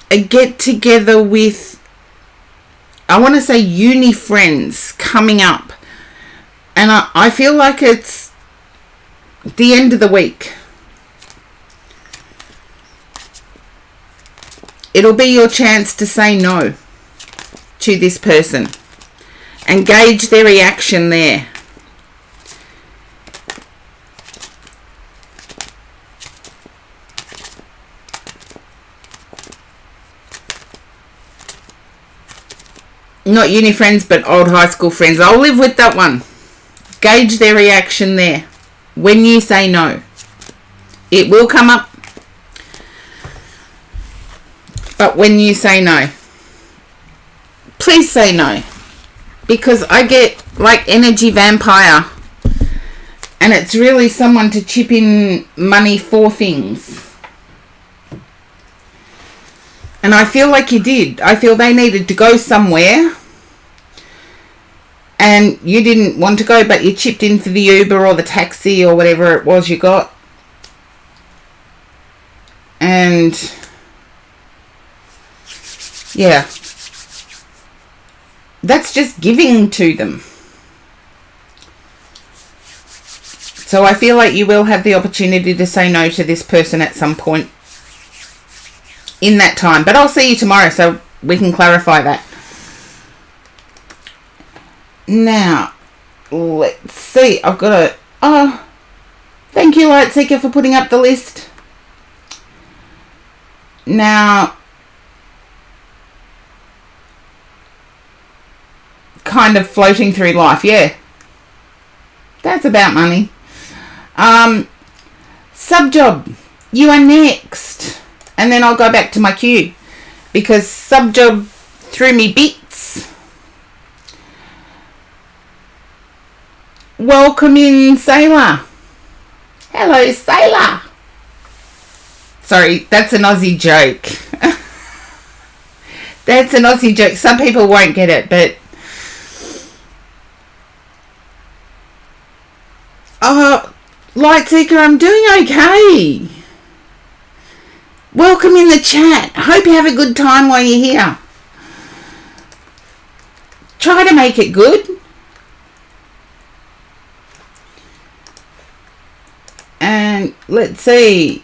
a get together with, I want to say, uni friends coming up. And I feel like it's the end of the week. it'll be your chance to say no to this person and gauge their reaction there. Not uni friends, but old high school friends. I'll live with that one. Gauge their reaction there when you say no. It will come up, but when you say no, please say no, because I get like energy vampire, and it's really someone to chip in money for things. And I feel like you did. I feel they needed to go somewhere and you didn't want to go, but you chipped in for the Uber or the taxi or whatever it was you got. And yeah, that's just giving to them. So I feel like you will have the opportunity to say no to this person at some point in that time. But I'll see you tomorrow so we can clarify that. Now, let's see. I've got a... Oh, thank you, Light Seeker, for putting up the list. Now, kind of floating through life, yeah. That's about money. Subjob, you are next. And then I'll go back to my queue, because Subjob threw me bits. Welcome in, Sailor. Hello, Sailor. Sorry, that's an Aussie joke. That's an Aussie joke. Some people won't get it, but... Oh, Light Seeker, I'm doing okay. Welcome in the chat. Hope you have a good time while you're here. Try to make it good. And let's see.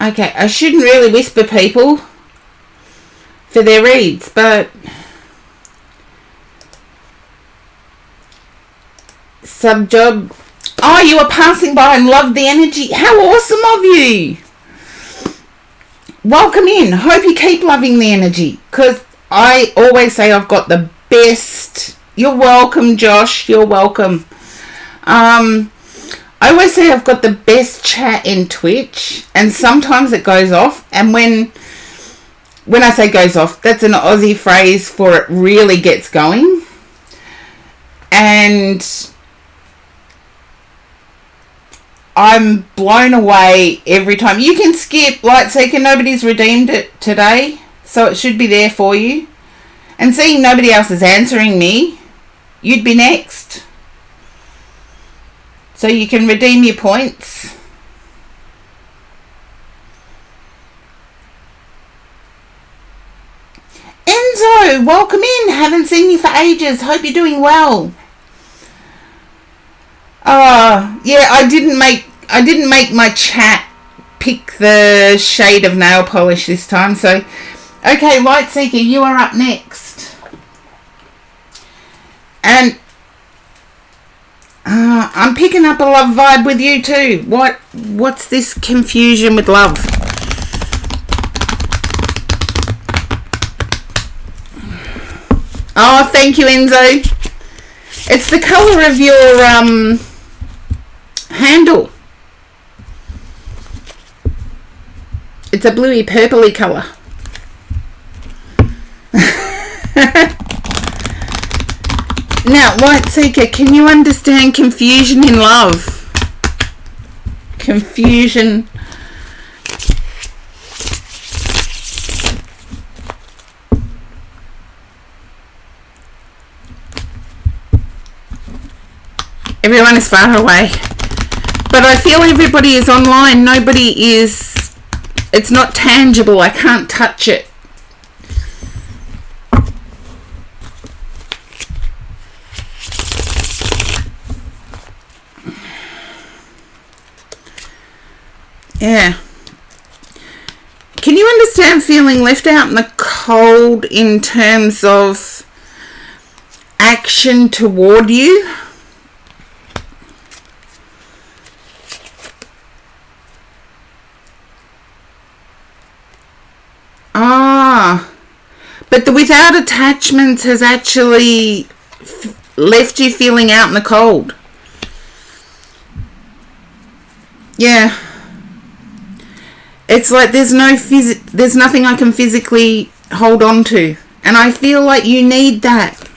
Okay, I shouldn't really whisper people for their reads, but... Subjob. Oh, you were passing by and loved the energy. How awesome of you. Welcome in. Hope you keep loving the energy, because I always say I've got the best. You're welcome, Josh. You're welcome. I always say I've got the best chat in Twitch, and sometimes it goes off. And when I say goes off, that's an Aussie phrase for it really gets going. And I'm blown away every time. You can skip Light Seeker. Nobody's redeemed it today, so it should be there for you. And seeing nobody else is answering me, you'd be next. So you can redeem your points. Enzo, welcome in. Haven't seen you for ages. Hope you're doing well. Yeah, I didn't make my chat pick the shade of nail polish this time. So, okay, Light Seeker, you are up next. And I'm picking up a love vibe with you too. What's this confusion with love? Oh, thank you, Enzo. It's the colour of your handle. It's a bluey purpley colour. Now, Light Seeker, can you understand confusion in love? Confusion. Everyone is far away. But I feel everybody is online. Nobody is... It's not tangible. I can't touch it. Yeah. Can you understand feeling left out in the cold in terms of action toward you? But the without attachments has actually left you feeling out in the cold. Yeah. It's like there's nothing I can physically hold on to. And I feel like you need that.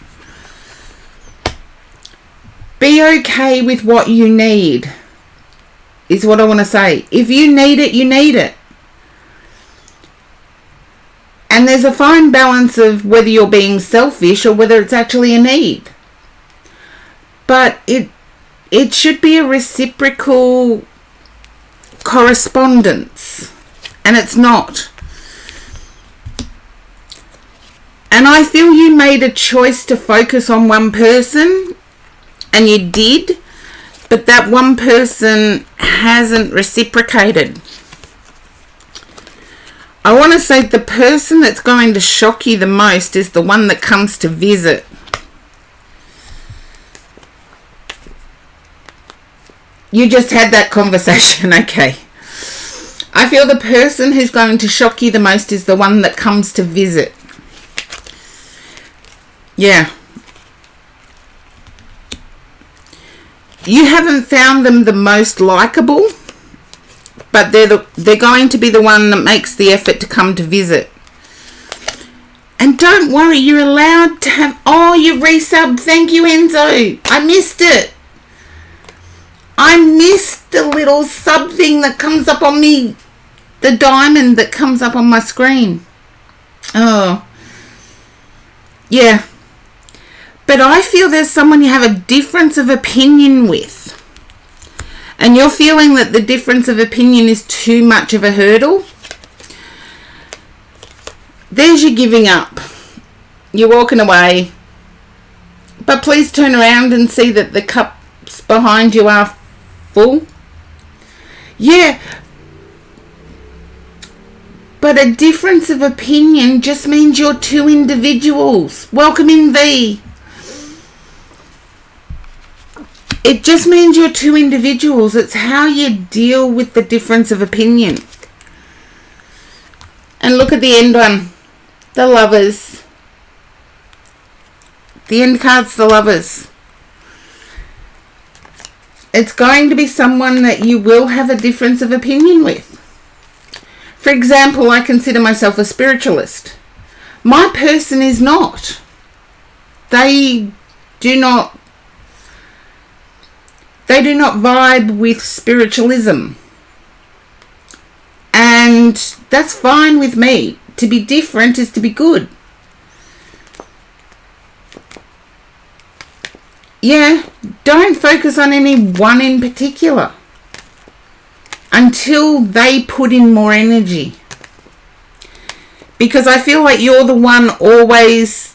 Be okay with what you need, is what I want to say. If you need it, you need it. And there's a fine balance of whether you're being selfish or whether it's actually a need. But it should be a reciprocal correspondence. And it's not. And I feel you made a choice to focus on one person. And you did. But that one person hasn't reciprocated. I want to say the person that's going to shock you the most is the one that comes to visit. You just had that conversation, okay. I feel the person who's going to shock you the most is the one that comes to visit. Yeah. You haven't found them the most likable, but they're going to be the one that makes the effort to come to visit. And don't worry, you're allowed to have... Oh, you resub. Thank you, Enzo. I missed it. I missed the little sub thing that comes up on me. The diamond that comes up on my screen. Oh. Yeah. But I feel there's someone you have a difference of opinion with. And you're feeling that the difference of opinion is too much of a hurdle. There's your giving up. You're walking away. But please turn around and see that the cups behind you are full. Yeah. But a difference of opinion just means you're two individuals. Welcome in, V. It just means you're two individuals. It's how you deal with the difference of opinion. And look at the end one. The Lovers. The end card's the Lovers. It's going to be someone that you will have a difference of opinion with. For example, I consider myself a spiritualist. My person is not. They do not vibe with spiritualism. And that's fine with me. To be different is to be good. Yeah, don't focus on any one in particular until they put in more energy. Because I feel like you're the one always...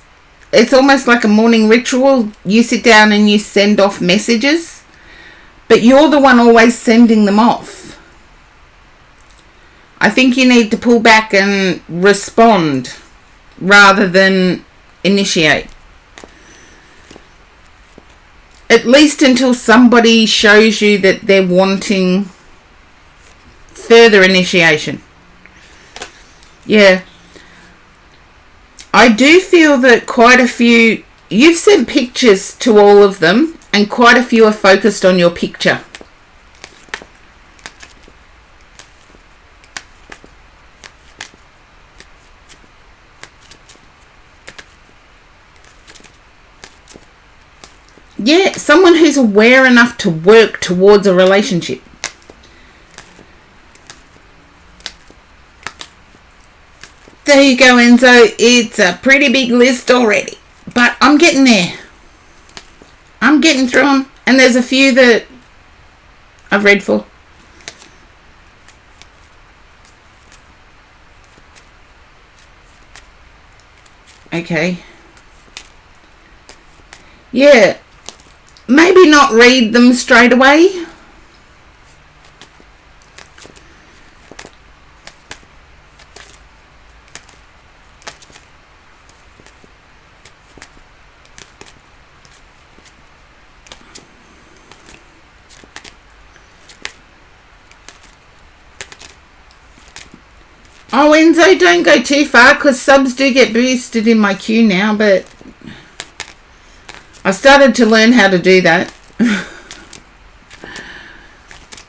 It's almost like a morning ritual. You sit down and you send off messages. But you're the one always sending them off. I think you need to pull back and respond rather than initiate. At least until somebody shows you that they're wanting further initiation. Yeah. I do feel that quite a few... You've sent pictures to all of them, and quite a few are focused on your picture. Yeah, someone who's aware enough to work towards a relationship. There you go, Enzo. It's a pretty big list already. But I'm getting there. I'm getting through them. And there's a few that I've read for. Okay. Yeah. Maybe not read them straight away. Oh, Enzo, don't go too far because subs do get boosted in my queue now, but I started to learn how to do that.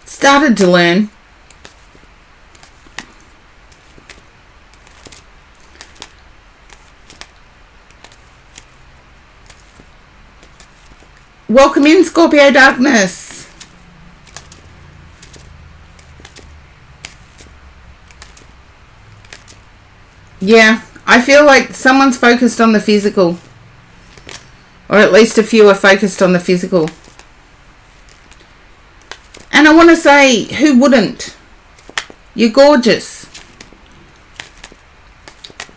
Started to learn. Welcome in, Scorpio Darkness. Yeah, I feel like someone's focused on the physical. Or at least a few are focused on the physical. And I want to say, who wouldn't? You're gorgeous.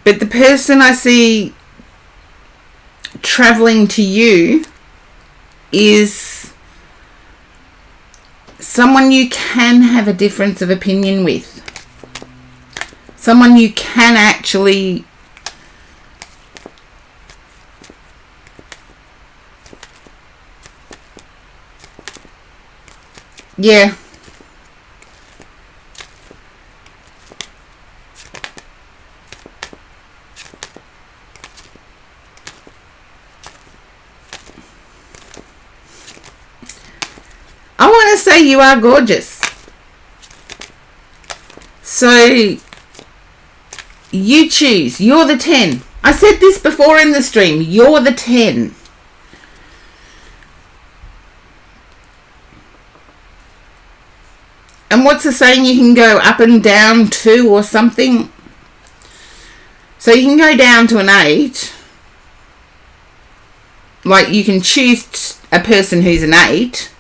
But the person I see traveling to you is someone you can have a difference of opinion with. Someone you can actually yeah. I want to say you are gorgeous. So you choose. You're the 10. I said this before in the stream. You're the 10. And what's the saying? You can go up and down 2 or something. So you can go down to an 8. Like you can choose a person who's an 8.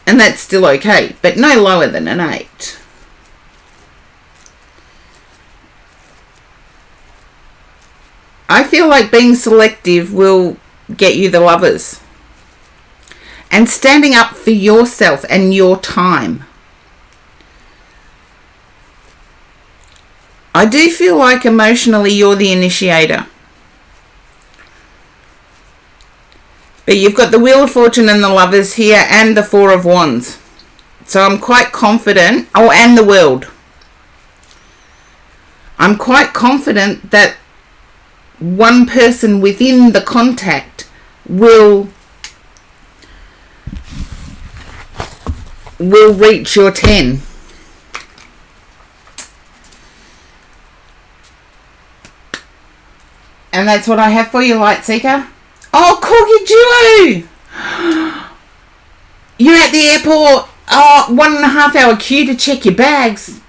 And that's still okay. But no lower than an 8. I feel like being selective will get you the lovers. And standing up for yourself and your time. I do feel like emotionally you're the initiator. But you've got the Wheel of Fortune and the Lovers here and the Four of Wands. So I'm quite confident. Oh, and the World. I'm quite confident that one person within the contact will reach your 10. And that's what I have for you, Light Seeker. Oh, Corgi Duo! You're at the airport. Oh, 1.5 hour queue to check your bags.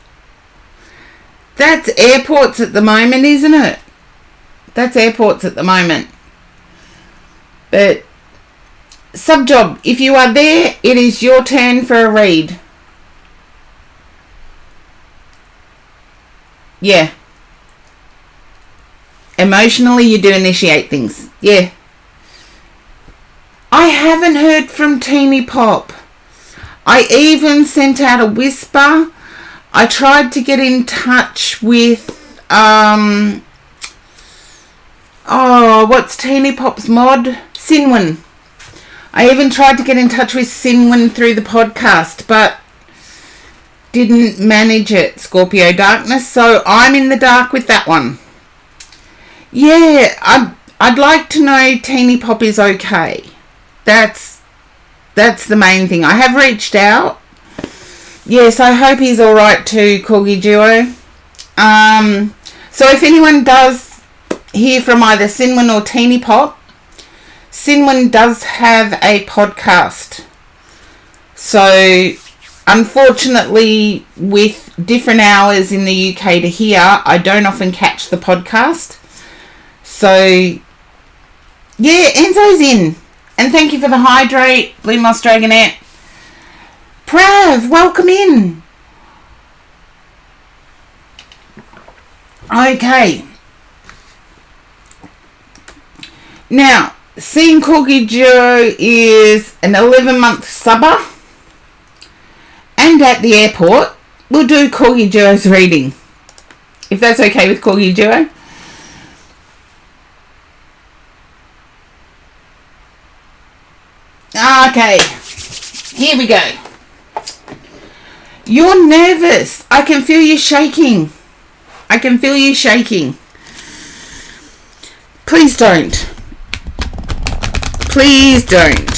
That's airports at the moment, isn't it? That's airports at the moment. But Subjob, if you are there, it is your turn for a read. Yeah. Emotionally, you do initiate things. Yeah. I haven't heard from Teeny Pop. I even sent out a whisper. I tried to get in touch with, what's Teeny Pop's mod? Sinwin. I even tried to get in touch with Sinwin through the podcast, but didn't manage it, Scorpio Darkness, so I'm in the dark with that one. Yeah, I'd like to know Teeny Pop is okay. That's the main thing. I have reached out. Yes, I hope he's alright too, Corgi Duo. So if anyone does hear from either Sinwin or Teeny Pop, Sinwin does have a podcast. So, unfortunately, with different hours in the UK to here, I don't often catch the podcast. So, yeah, Enzo's in. And thank you for the hydrate, Blue Moss Dragonette. Prav, welcome in. Okay. Now, seeing Corgi Joe is an 11-month subber. And at the airport, we'll do Corgi Joe's reading. If that's okay with Corgi Joe. Okay. Here we go. You're nervous. I can feel you shaking. I can feel you shaking. Please don't. Please don't.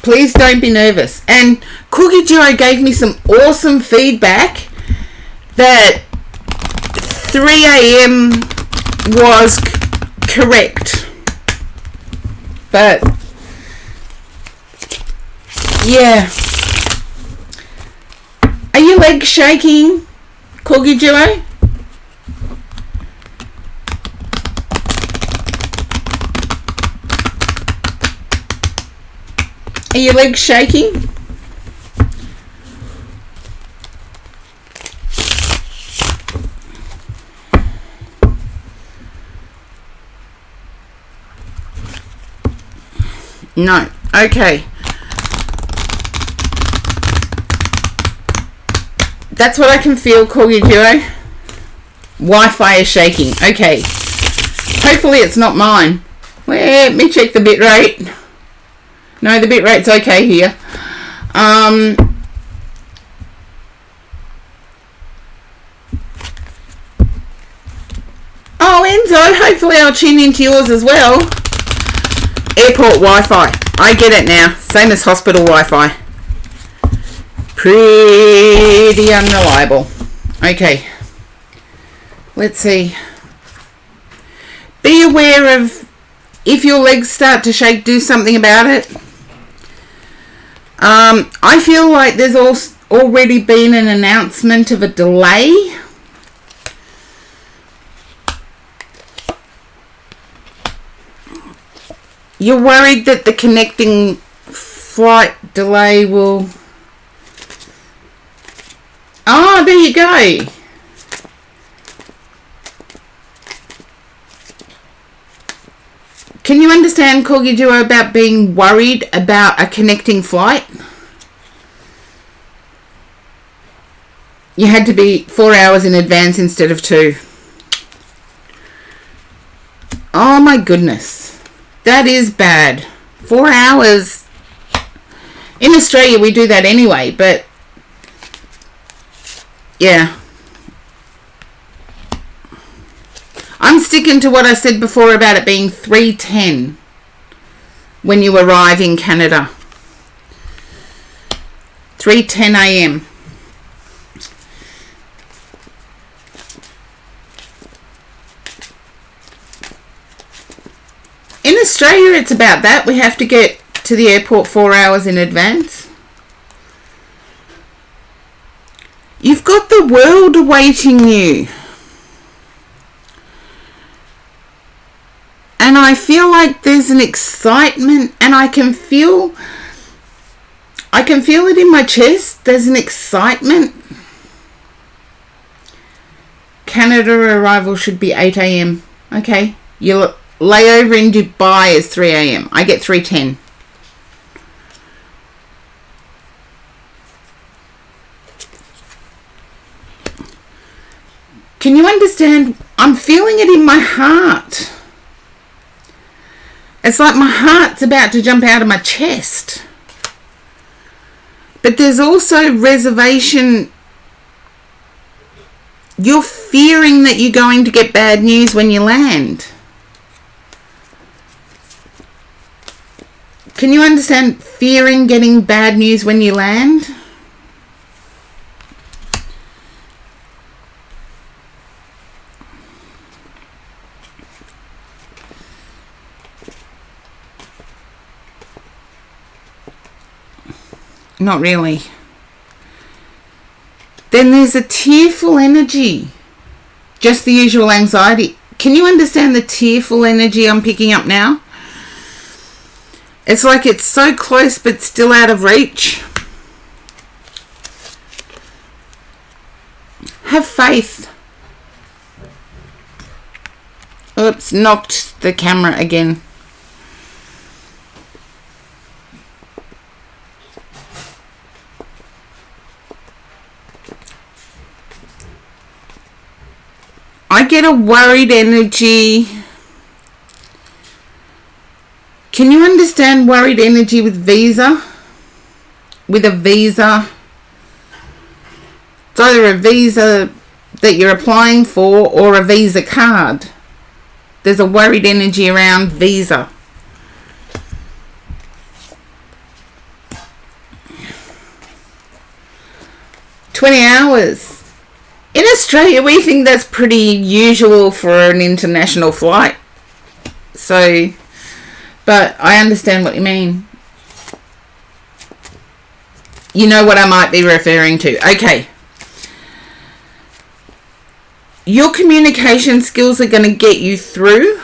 Please don't be nervous. And Cookie Duo gave me some awesome feedback that 3 a.m. was correct. But yeah. Are your legs shaking, Cookie Duo? Are your legs shaking? No. Okay. That's what I can feel, Cookie Duo. Wi-Fi is shaking. Okay. Hopefully it's not mine. Let me check the bit rate. No, the bit rate's okay here. Oh, Enzo, hopefully I'll tune into yours as well. Airport Wi-Fi. I get it now. Same as hospital Wi-Fi. Pretty unreliable. Okay. Let's see. Be aware of if your legs start to shake, do something about it. I feel like there's already been an announcement of a delay. You're worried that the connecting flight delay will... Oh, there you go. Can you understand, Cookie Duo, about being worried about a connecting flight? You had to be 4 hours in advance instead of 2. Oh my goodness. That is bad. 4 hours. In Australia we do that anyway, but yeah. I'm sticking to what I said before about it being 3:10 when you arrive in Canada. 3:10 a.m. In Australia it's about that. We have to get to the airport 4 hours in advance. You've got the world awaiting you. And I feel like there's an excitement, and I can feel it in my chest. There's an excitement. Canada arrival should be 8 a.m. Okay. Your layover in Dubai is 3 a.m. I get 3:10. Can you understand? I'm feeling it in my heart. It's like my heart's about to jump out of my chest. But there's also reservation. You're fearing that you're going to get bad news when you land. Can you understand fearing getting bad news when you land? Not really. Then there's a tearful energy. Just the usual anxiety. Can you understand the tearful energy I'm picking up now? It's like it's so close but still out of reach. Have faith. Oops, knocked the camera again. I get a worried energy. Can you understand worried energy with visa? With a visa, it's either a visa that you're applying for or a visa card. There's a worried energy around visa. $20. In Australia, we think that's pretty usual for an international flight. So, but I understand what you mean. You know what I might be referring to. Okay. Your communication skills are going to get you through.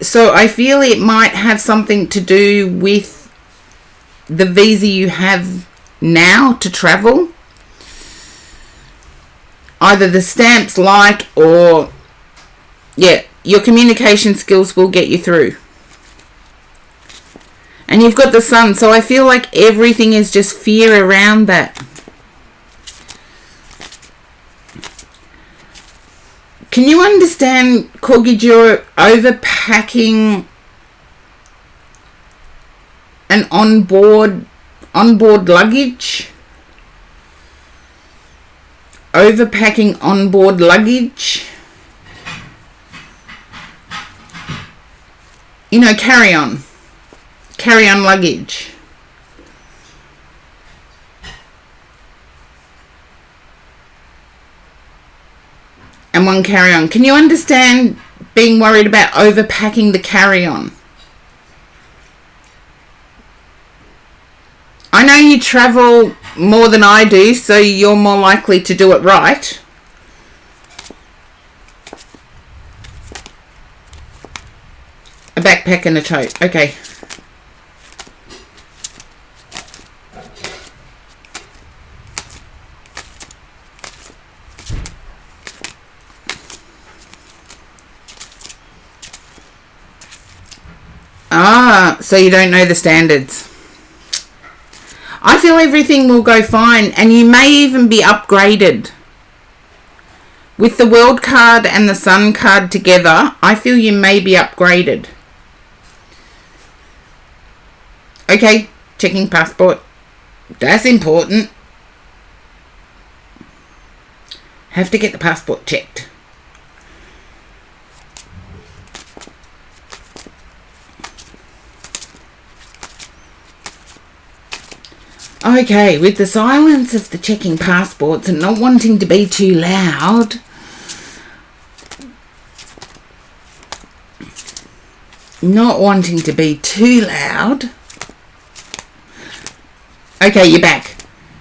So I feel it might have something to do with the visa you have now to travel. Either the stamps like or, yeah, your communication skills will get you through. And you've got the sun, so I feel like everything is just fear around that. Can you understand, Kogijiro, overpacking an onboard luggage? Overpacking onboard luggage? You know, carry-on luggage. And one carry-on. Can you understand being worried about overpacking the carry-on? I know you travel more than I do, so you're more likely to do it right. A backpack and a tote. Okay. Ah, so you don't know the standards. I feel everything will go fine, and you may even be upgraded. With the World card and the Sun card together, I feel you may be upgraded. Okay, checking passport. That's important. Have to get the passport checked. Okay, with the silence of the checking passports and not wanting to be too loud, Okay, you're back.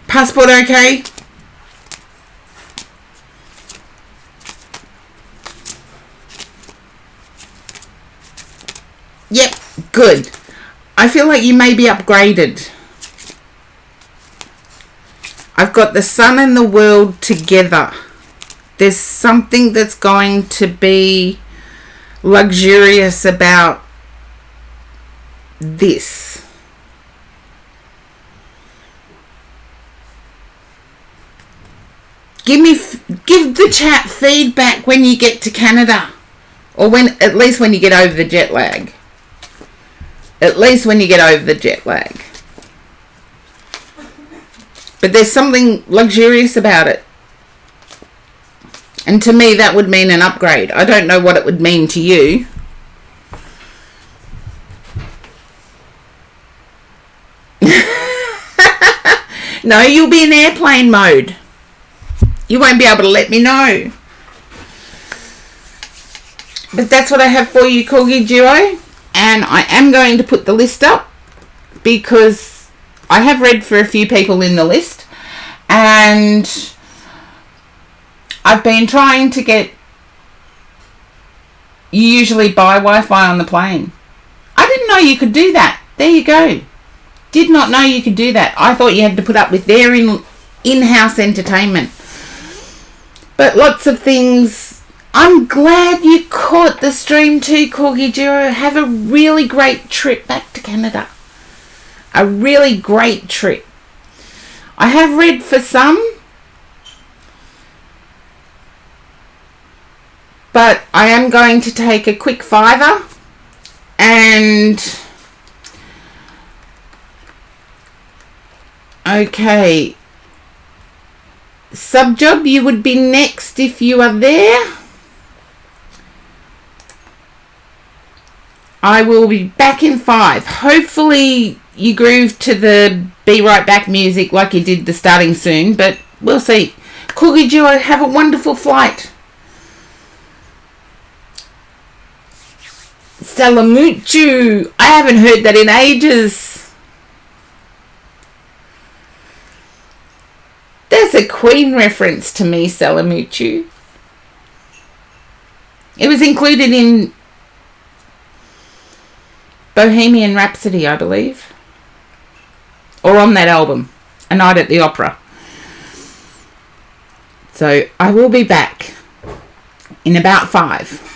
Passport okay? Yep, good. I feel like you may be upgraded. I've got the Sun and the World together. There's something that's going to be luxurious about this. Give the chat feedback when you get to Canada, or at least when you get over the jet lag. At least when you get over the jet lag. But there's something luxurious about it. And to me, that would mean an upgrade. I don't know what it would mean to you. No, you'll be in airplane mode. You won't be able to let me know. But that's what I have for you, Corgi Duo. And I am going to put the list up because I have read for a few people in the list, and I've been trying to get, you usually buy Wi-Fi on the plane. I didn't know you could do that. There you go. Did not know you could do that. I thought you had to put up with their in-house entertainment. But lots of things. I'm glad you caught the stream too, Corgi Duo. Have a really great trip back to Canada. A really great trip. I have read for some, but I am going to take a quick $5 and Okay. Subjob, you would be next if you are there. I will be back in 5. Hopefully you groove to the Be Right Back music like you did the Starting Soon, but we'll see. Cookie Duo, have a wonderful flight. Salamuchu. I haven't heard that in ages. There's a Queen reference to me, Salamuchu. It was included in Bohemian Rhapsody, I believe. Or on that album, A Night at the Opera. So I will be back in about 5.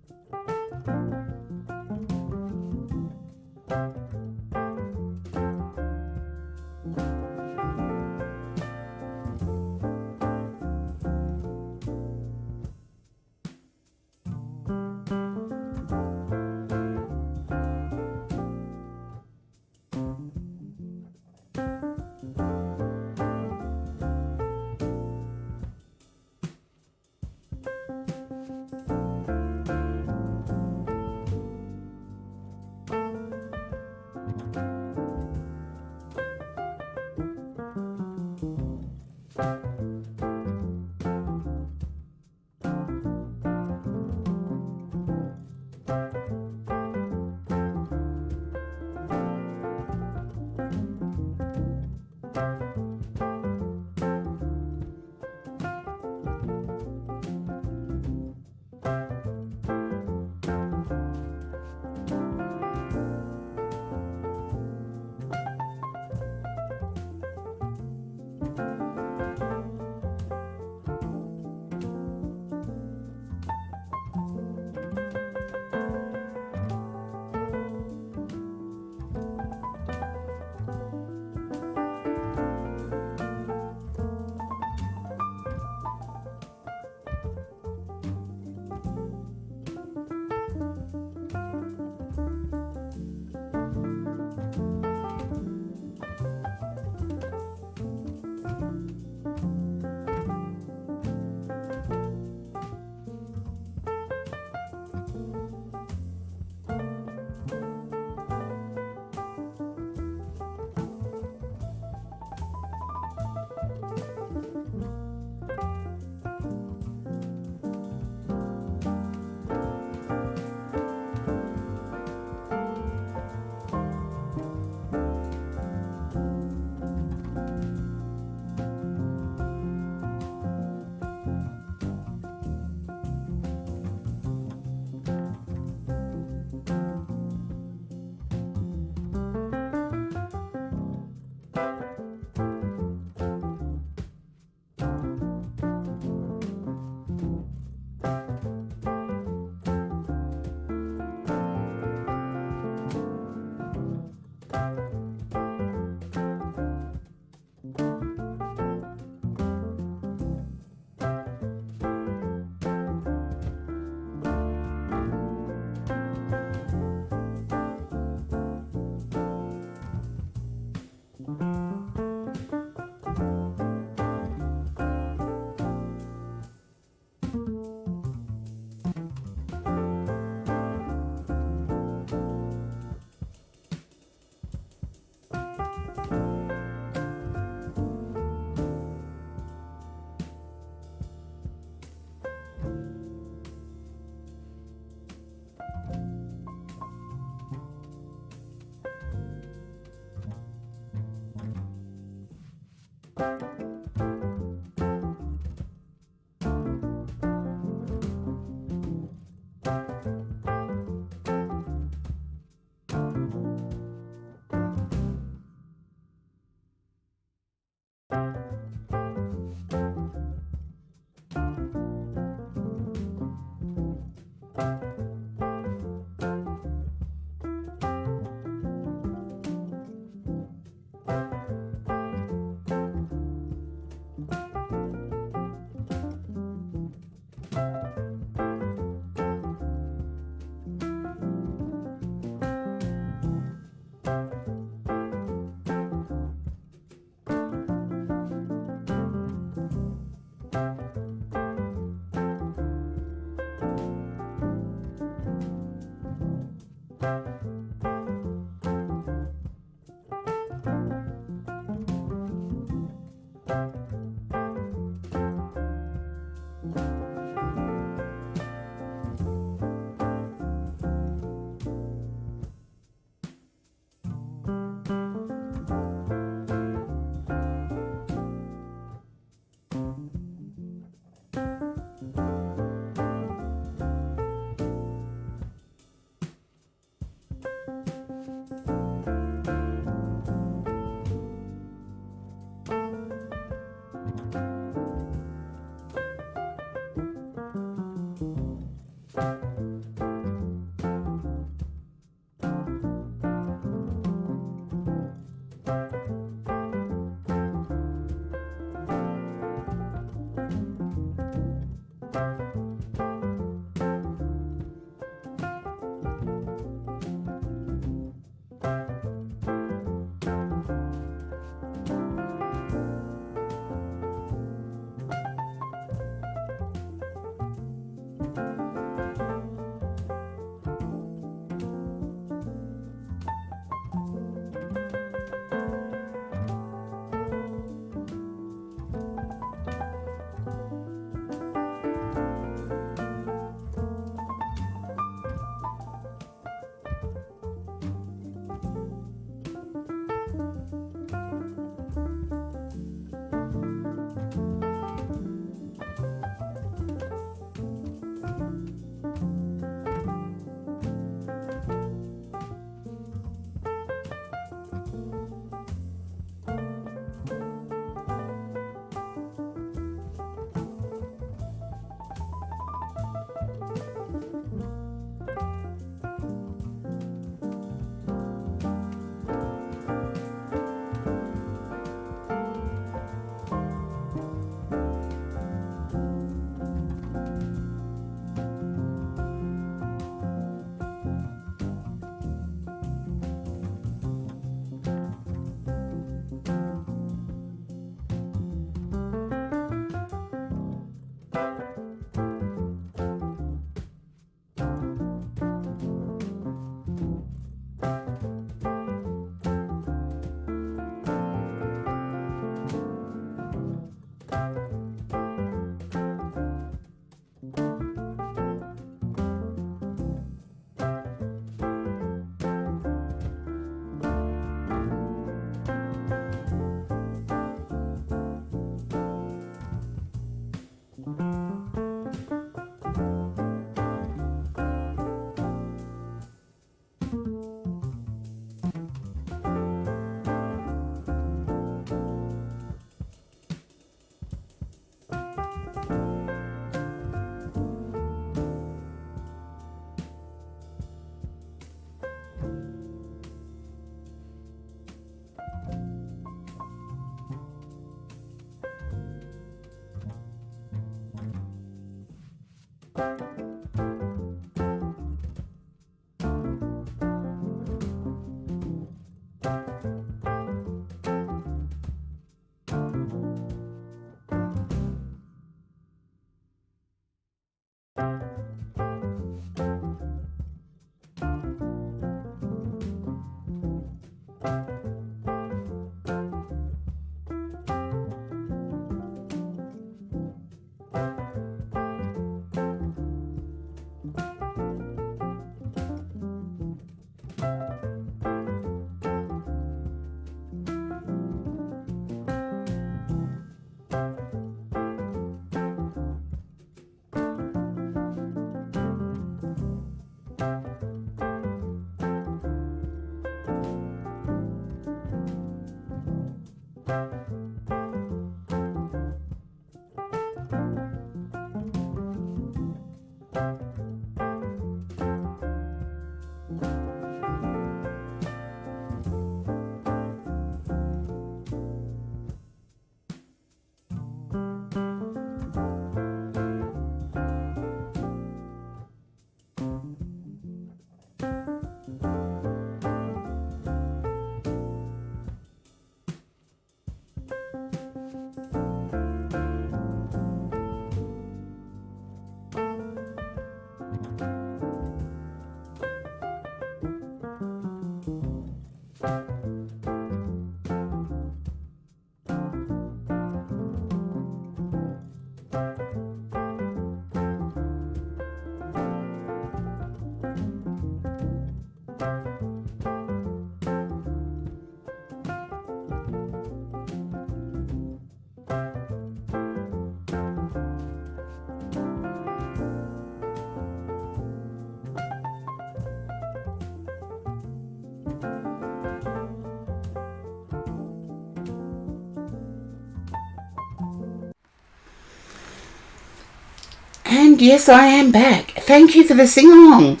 And yes, I am back. Thank you for the sing-along.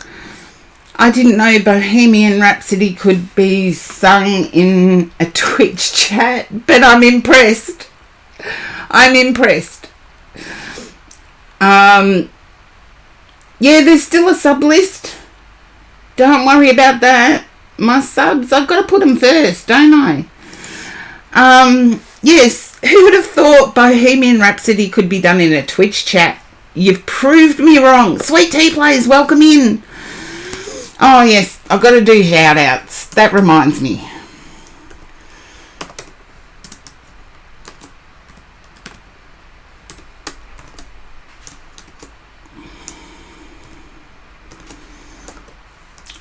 I didn't know Bohemian Rhapsody could be sung in a Twitch chat, but I'm impressed. I'm impressed. Yeah, there's still a sub list. Don't worry about that. My subs, I've got to put them first, don't I? Yes, who would have thought Bohemian Rhapsody could be done in a Twitch chat? You've proved me wrong. Sweet Tea Players, welcome in. Oh yes, I've got to do shout outs. That reminds me.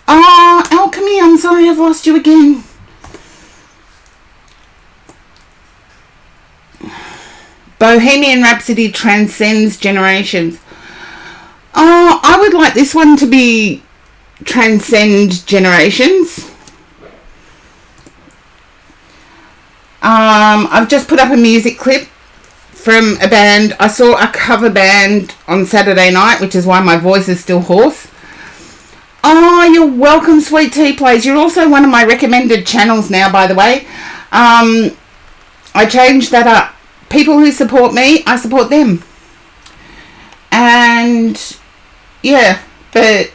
Oh, Alchemy, I'm sorry I've lost you again. Bohemian Rhapsody transcends generations. Oh, I would like this one to be transcend generations. I've just put up a music clip from a band. I saw a cover band on Saturday night, which is why my voice is still hoarse. Oh, you're welcome, Sweet Tea Plays. You're also one of my recommended channels now, by the way. I changed that up. People who support me, I support them. And yeah, but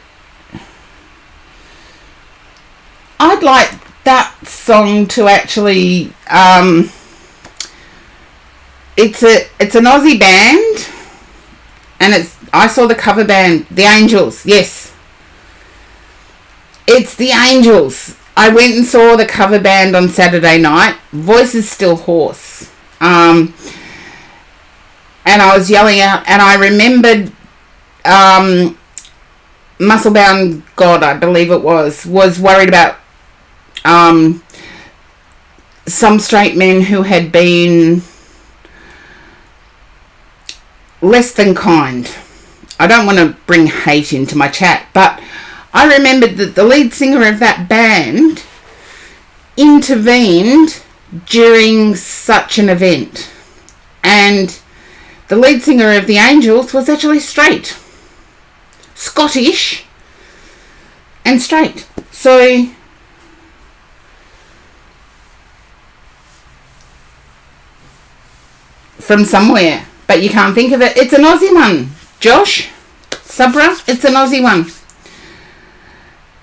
I'd like that song to actually it's an Aussie band, and I saw the cover band, The Angels. Yes, it's The Angels. I went and saw the cover band on Saturday night. Voice is still hoarse. And I was yelling out, and I remembered Musclebound God, I believe it was worried about some straight men who had been less than kind. I don't want to bring hate into my chat, but I remembered that the lead singer of that band intervened during such an event, and the lead singer of the Angels was actually straight, Scottish and straight. So from somewhere, but you can't think of it. It's an Aussie one, Josh Sabra. It's an Aussie one.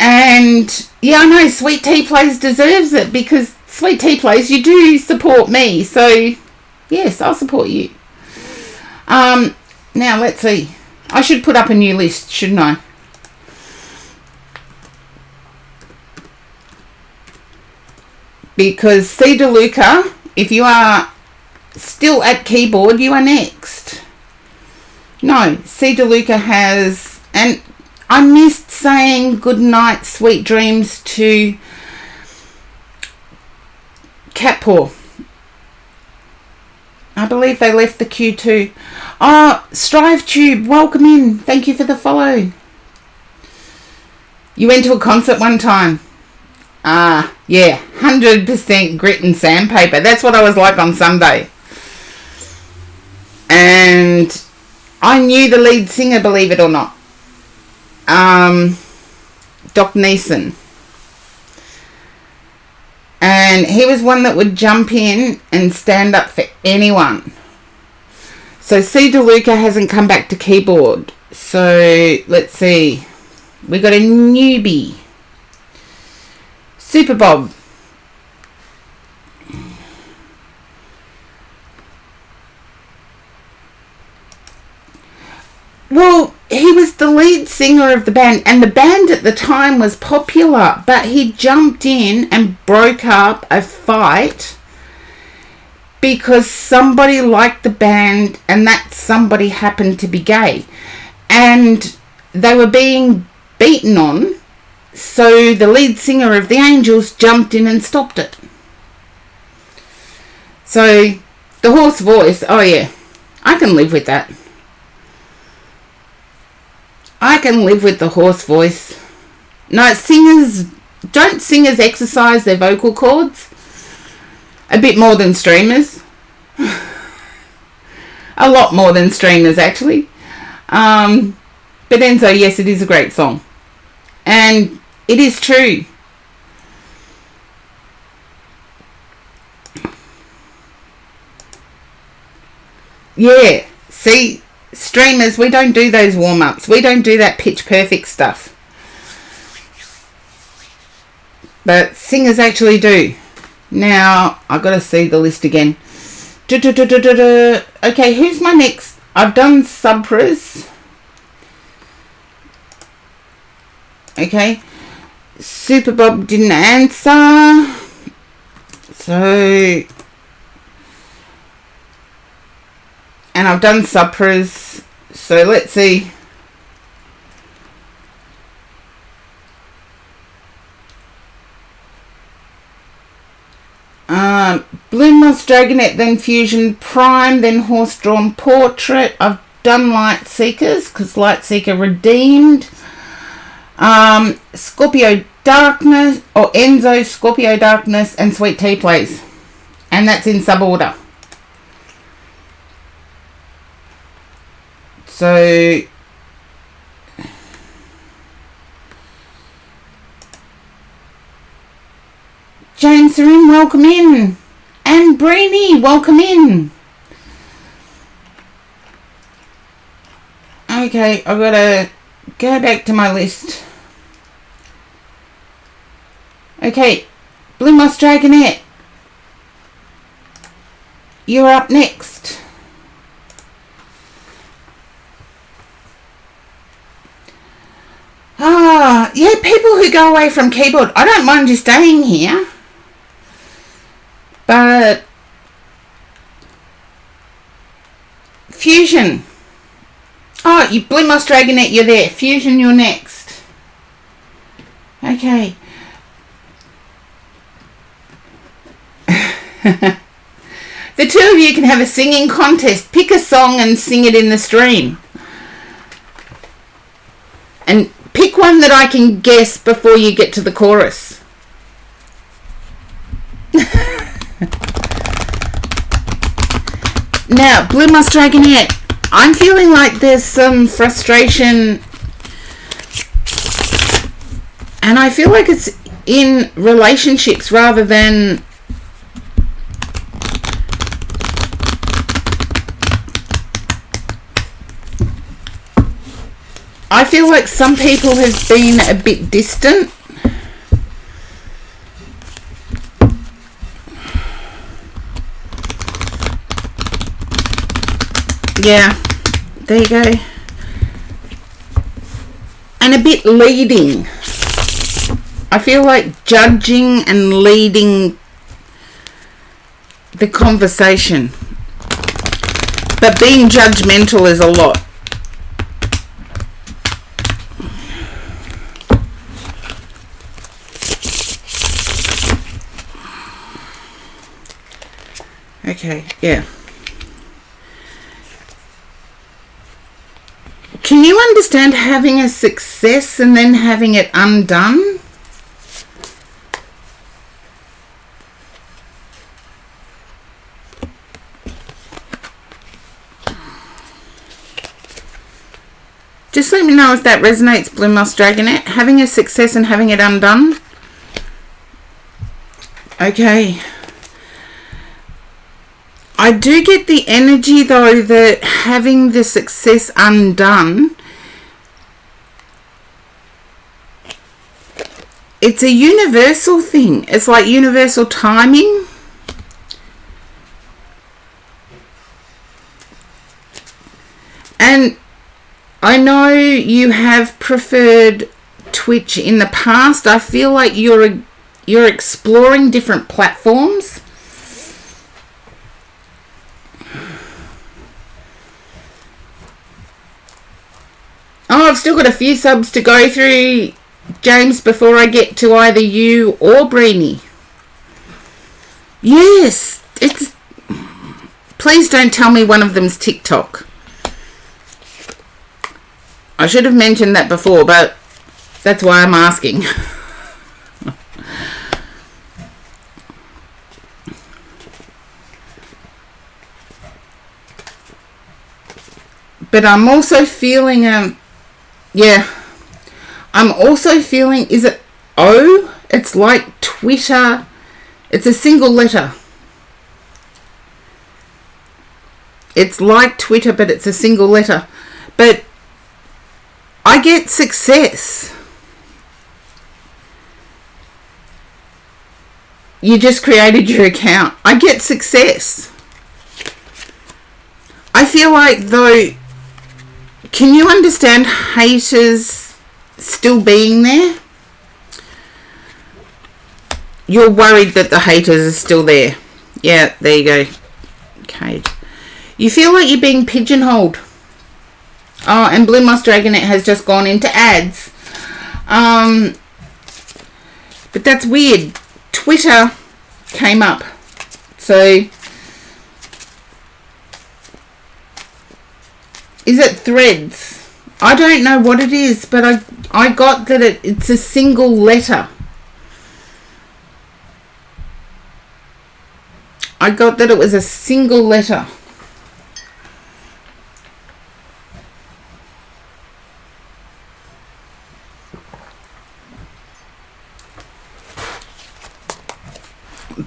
And yeah, I know Sweet Tea Plays deserves it, because Sweet Tea Plays, you do support me, so yes, I'll support you. Now let's see. I should put up a new list, shouldn't I? Because C. DeLuca, if you are still at keyboard, you are next. No, C. DeLuca has, and I missed saying good night, sweet dreams to Catpaw. I believe they left the queue too. Oh, StriveTube, welcome in. Thank you for the follow. You went to a concert one time. Yeah, 100% grit and sandpaper. That's what I was like on Sunday. And I knew the lead singer, believe it or not. Doc Neeson. And he was one that would jump in and stand up for anyone. So C. DeLuca hasn't come back to keyboard. So let's see. We got a newbie. Super Bob. Well, he was the lead singer of the band, and the band at the time was popular, but he jumped in and broke up a fight because somebody liked the band, and that somebody happened to be gay, and they were being beaten on, so the lead singer of the Angels jumped in and stopped it. So the hoarse voice, oh yeah, I can live with that. I can live with the hoarse voice. No, don't singers exercise their vocal cords? A bit more than streamers. A lot more than streamers, actually. But Enzo, yes, it is a great song. And it is true. Yeah. See, streamers, we don't do those warm-ups. We don't do that pitch perfect stuff. But singers actually do. Now, I've got to see the list again. Okay, who's my next? I've done Subpras. Okay. Super Bob didn't answer. So... And I've done Supras. So let's see. Blue Moss Dragonette, then Fusion Prime, then Horse Drawn Portrait. I've done Light Seekers because Light Seeker redeemed. Scorpio Darkness, or Enzo, Scorpio Darkness, and Sweet Tea Plays. And that's in sub-order. So... James Serin, welcome in. And Breenie, welcome in. Okay, I've got to go back to my list. Okay, Blue Moss Dragonette. You're up next. Yeah, people who go away from keyboard. I don't mind you staying here. But Fusion. Oh, you Blue Moss Dragonette, you're there. Fusion, you're next. Okay. The two of you can have a singing contest. Pick a song and sing it in the stream. And pick one that I can guess before you get to the chorus. Now, Blue Moss Dragonette, I'm feeling like there's some frustration, and I feel like it's in relationships rather than I feel like some people have been a bit distant. Yeah, there you go. And a bit leading. I feel like judging and leading the conversation. But being judgmental is a lot. Okay, yeah. Can you understand having a success and then having it undone? Just let me know if that resonates, Blue Moss Dragonette. Having a success and having it undone. Okay. I do get the energy, though, that having the success undone, it's a universal thing. It's like universal timing. And I know you have preferred Twitch in the past. I feel like you're exploring different platforms. Oh, I've still got a few subs to go through, James, before I get to either you or Breenie. Yes, it's... Please don't tell me one of them's TikTok. I should have mentioned that before, but that's why I'm asking. But I'm also feeling, yeah, I'm also feeling, is it O? It's like Twitter. It's a single letter. It's like Twitter, but it's a single letter. But I get success. You just created your account. I get success. I feel like, though, can you understand haters still being there? You're worried that the haters are still there. Yeah, there you go. Okay. You feel like you're being pigeonholed. Oh, and Blue Moss Dragonet has just gone into ads. But that's weird. Twitter came up. So, is it Threads? I don't know what it is, but I got that it's a single letter. I got that it was a single letter.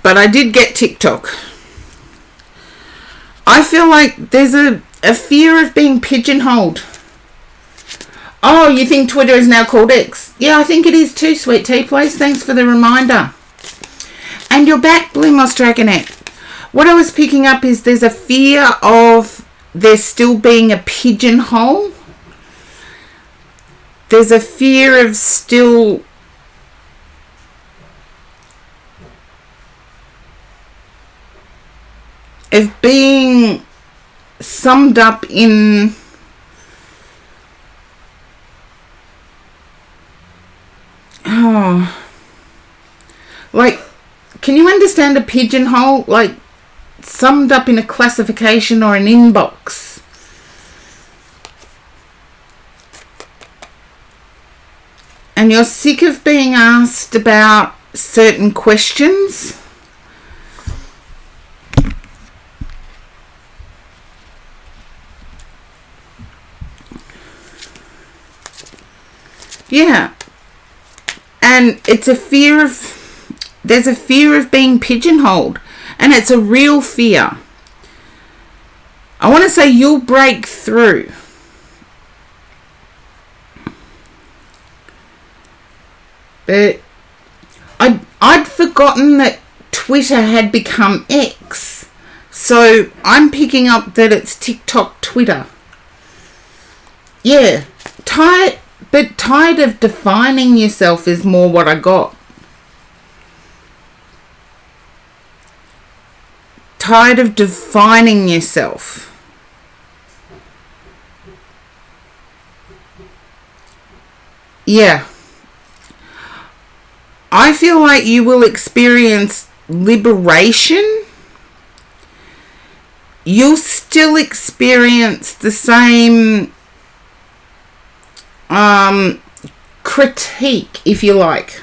But I did get TikTok. I feel like there's a fear of being pigeonholed. Oh, you think Twitter is now called X? Yeah, I think it is too, Sweet Tea Place. Thanks for the reminder. And you're back, Blue Moss Dragonet. What I was picking up is there's a fear of there still being a pigeonhole. There's a fear of still of being summed up in like, can you understand a pigeonhole? Like, summed up in a classification or an inbox. And you're sick of being asked about certain questions. Yeah. And it's a fear of, there's a fear of being pigeonholed. And it's a real fear. I want to say you'll break through. But I'd forgotten that Twitter had become X. So I'm picking up that it's TikTok Twitter. Yeah. Tired of defining yourself is more what I got. Tired of defining yourself. Yeah. I feel like you will experience liberation. You'll still experience the same critique, if you like.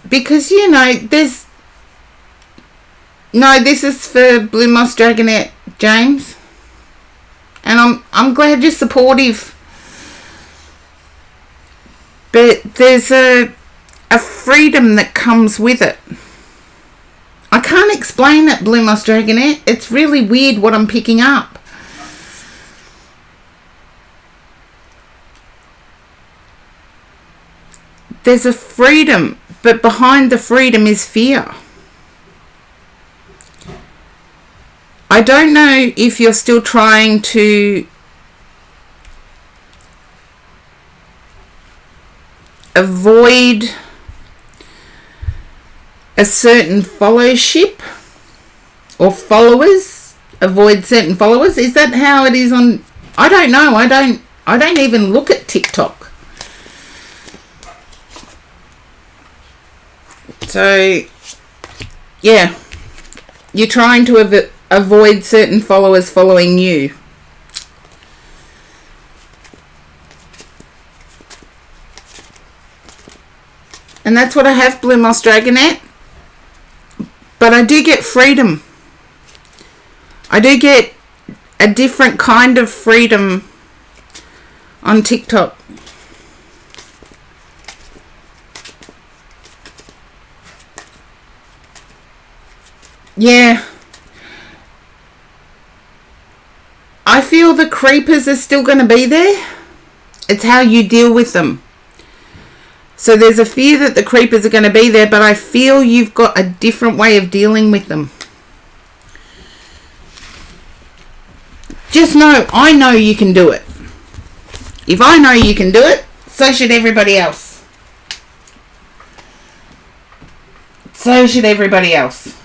Because, you know, this is for Blue Moss Dragonet, James. And I'm glad you're supportive. But there's a freedom that comes with it. I can't explain it, Blue Moss Dragonet. It's really weird what I'm picking up. There's a freedom, but behind the freedom is fear. I don't know if you're still trying to avoid a certain followership or followers. Avoid certain followers. Is that how it is on? I don't know. I don't even look at TikTok. So, yeah, you're trying to avoid certain followers following you. And that's what I have, Blue Moss Dragonet. But I do get freedom. I do get a different kind of freedom on TikTok. Yeah. I feel the creepers are still going to be there. It's how you deal with them. So there's a fear that the creepers are going to be there, but I feel you've got a different way of dealing with them. Just know, I know you can do it. If I know you can do it, so should everybody else. So should everybody else.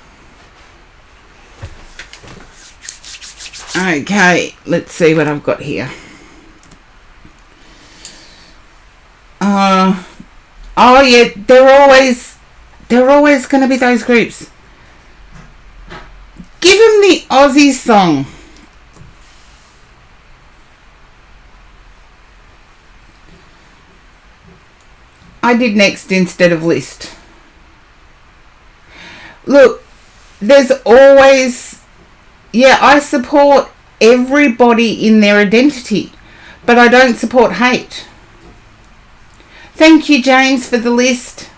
Okay, let's see what I've got here. Oh yeah, they're always going to be those groups. Give them the Aussie song. I did next instead of list. Look, there's always... Yeah, I support everybody in their identity, but I don't support hate. Thank you, James, for the list.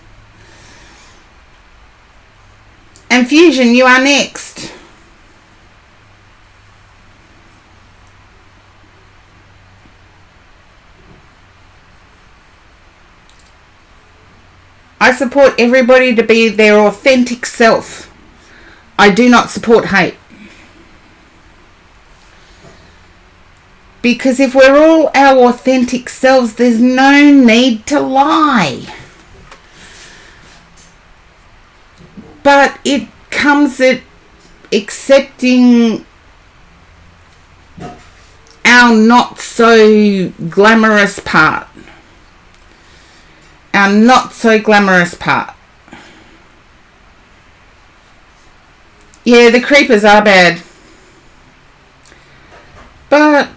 And Fusion, you are next. I support everybody to be their authentic self. I do not support hate. Because if we're all our authentic selves, there's no need to lie. But it comes at accepting our not so glamorous part. Our not so glamorous part. Yeah, the creepers are bad. But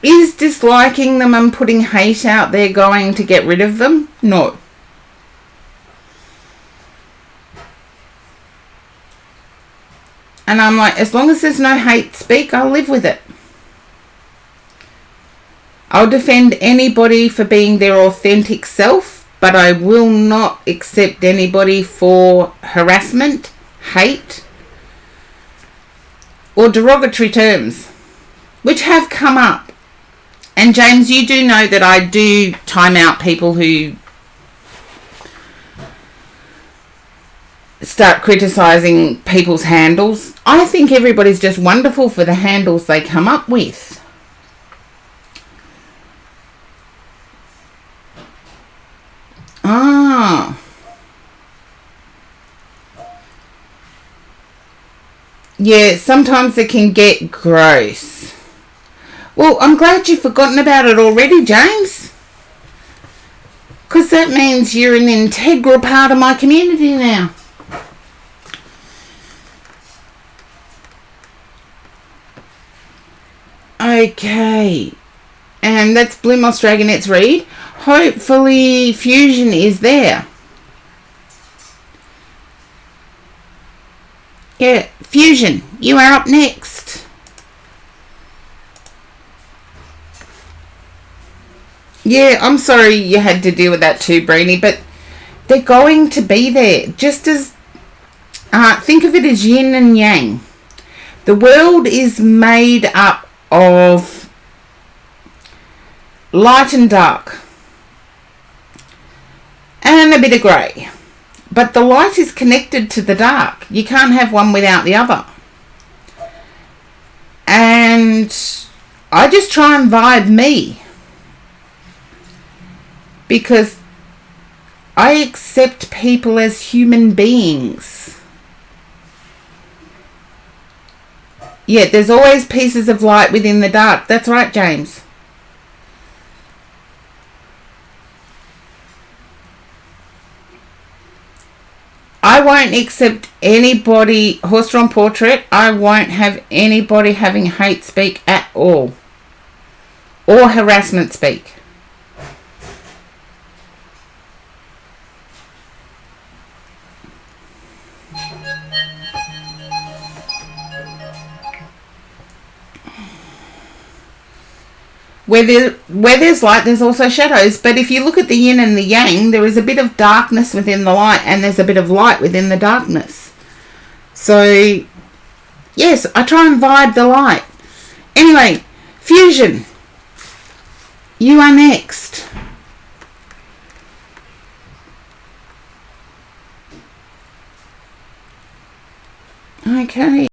is disliking them and putting hate out there going to get rid of them? No. And I'm like, as long as there's no hate speak, I'll live with it. I'll defend anybody for being their authentic self, but I will not accept anybody for harassment, hate, or derogatory terms, which have come up. And James, you do know that I do time out people who start criticising people's handles. I think everybody's just wonderful for the handles they come up with. Yeah, sometimes it can get gross. Well, I'm glad you've forgotten about it already, James. Because that means you're an integral part of my community now. Okay. And that's Blue Moss Dragonette's read. Hopefully Fusion is there. Yeah, Fusion, you are up next. Yeah, I'm sorry you had to deal with that too, Brainy, but they're going to be there. Just as, think of it as yin and yang. The world is made up of light and dark. And a bit of grey. But the light is connected to the dark. You can't have one without the other. And I just try and vibe me. Because I accept people as human beings. Yeah, there's always pieces of light within the dark. That's right, James. I won't accept anybody, horse-drawn portrait, I won't have anybody having hate speak at all. Or harassment speak. where there's light, there's also shadows. But if you look at the yin and the yang, there is a bit of darkness within the light, and there's a bit of light within the darkness. So, yes, I try and vibe the light. Anyway, Fusion, you are next. Okay.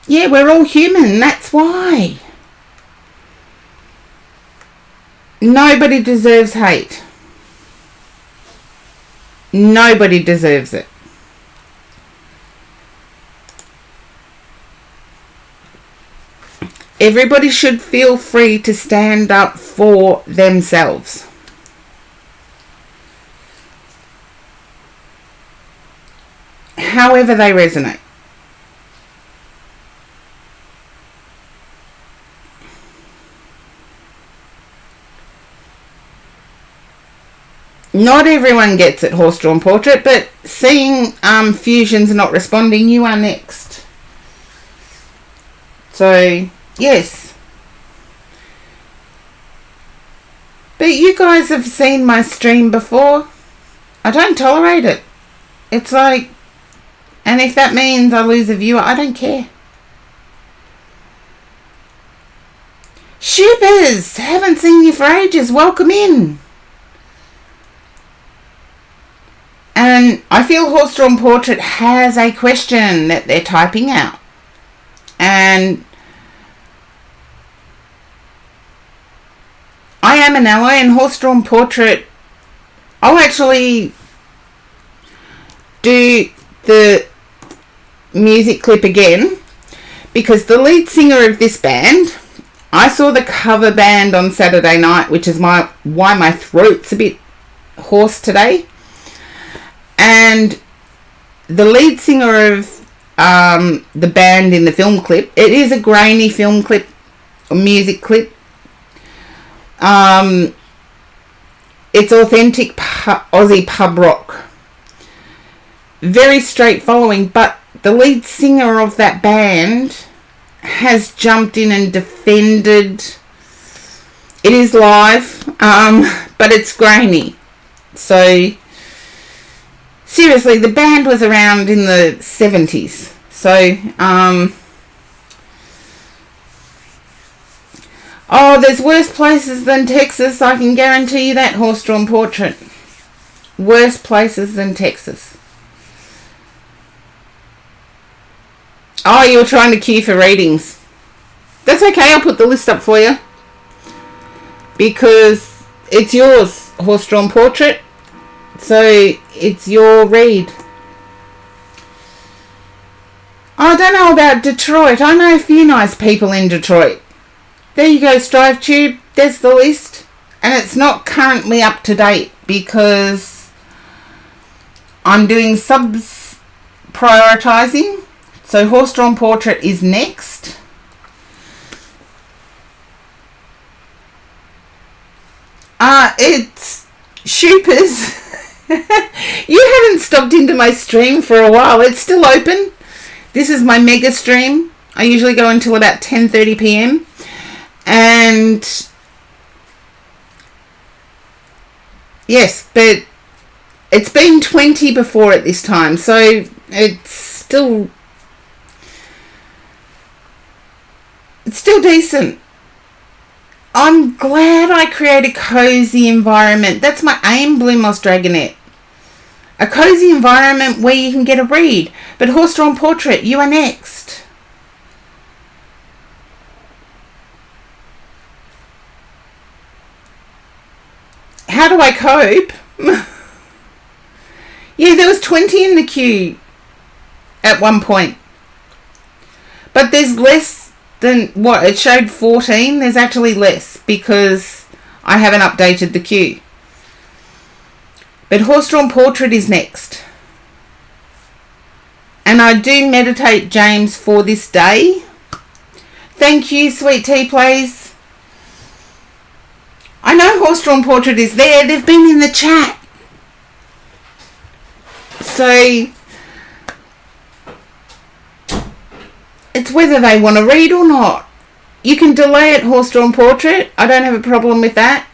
Yeah, we're all human, that's why. Nobody deserves hate. Nobody deserves it. Everybody should feel free to stand up for themselves. However they resonate. Not everyone gets it, horse-drawn portrait, but seeing Fusion's not responding, you are next. So, yes. But you guys have seen my stream before. I don't tolerate it. It's like, and if that means I lose a viewer, I don't care. Shippers, haven't seen you for ages. Welcome in. And I feel Horse-Drawn Portrait has a question that they're typing out. And I am an ally, and Horse-Drawn Portrait, I'll actually do the music clip again, because the lead singer of this band, I saw the cover band on Saturday night, which is why my throat's a bit hoarse today. And the lead singer of the band in the film clip, it is a grainy film clip, or music clip. It's authentic Aussie pub rock. Very straight following, but the lead singer of that band has jumped in and defended. It is live, but it's grainy. So, seriously, the band was around in the 70s. So, oh, there's worse places than Texas. I can guarantee you that, Horse-Drawn Portrait. Worse places than Texas. Oh, you were trying to queue for readings. That's okay, I'll put the list up for you. Because it's yours, Horse-Drawn Portrait. So, it's your read. I don't know about Detroit. I know a few nice people in Detroit. There you go, StriveTube. There's the list. And it's not currently up to date because I'm doing subs prioritizing. So Horse-Drawn Portrait is next. It's Shoopers. You haven't stopped into my stream for a while. It's still open. This is my mega stream. I usually go until about 10:30 p.m. And yes, but it's been 20 before at this time, so it's still decent. I'm glad I create a cozy environment. That's my aim, Blue Moss Dragonette. A cozy environment where you can get a read. But Horse-Drawn Portrait, you are next. How do I cope? Yeah, there was 20 in the queue at one point. But there's less than, what, it showed 14? There's actually less because I haven't updated the queue. But Horse-Drawn Portrait is next. And I do meditate, James, for this day. Thank you, Sweet Tea Plays. I know Horse-Drawn Portrait is there. They've been in the chat. So, It's whether they want to read or not. You can delay it, horse-drawn portrait. I don't have a problem with that.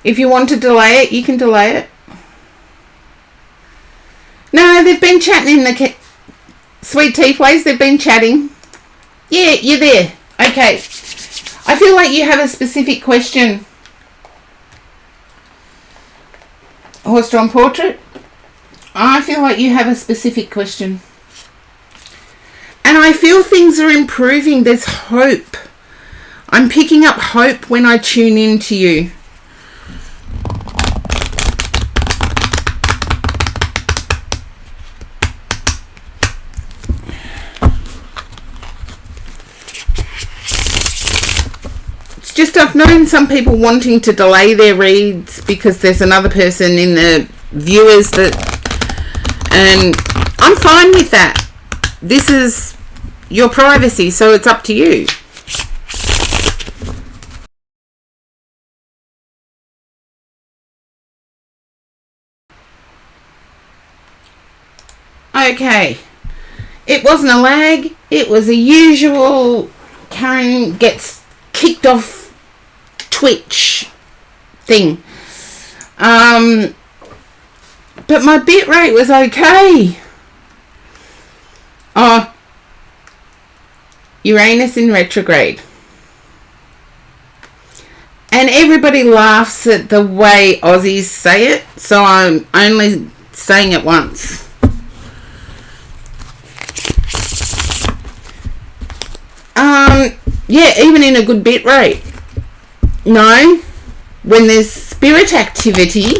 If you want to delay it, you can delay it. No, they've been chatting in the sweet tea place. They've been chatting. Yeah, you're there. Okay. I feel like you have a specific question. Horse-drawn portrait. I feel like you have a specific question. And I feel things are improving. There's hope. I'm picking up hope when I tune in to you. It's just I've known some people wanting to delay their reads because there's another person in the viewers that... And I'm fine with that. This is your privacy, so it's up to you. Okay. It wasn't a lag. It was a usual Karen gets kicked off Twitch thing. But my bit rate was okay. Oh, Uranus in retrograde. And everybody laughs at the way Aussies say it, so I'm only saying it once. Yeah, even in a good bit rate. No, when there's spirit activity,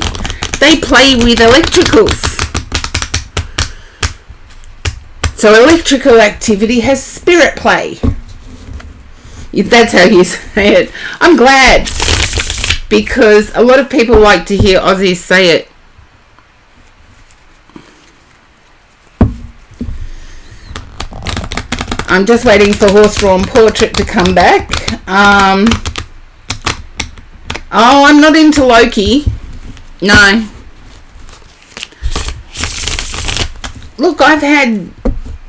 they play with electricals. So electrical activity has spirit play. That's how you say it. I'm glad, because a lot of people like to hear Aussies say it. I'm just waiting for horse-drawn portrait to come back. Oh, I'm not into Loki. No. Look, I've had...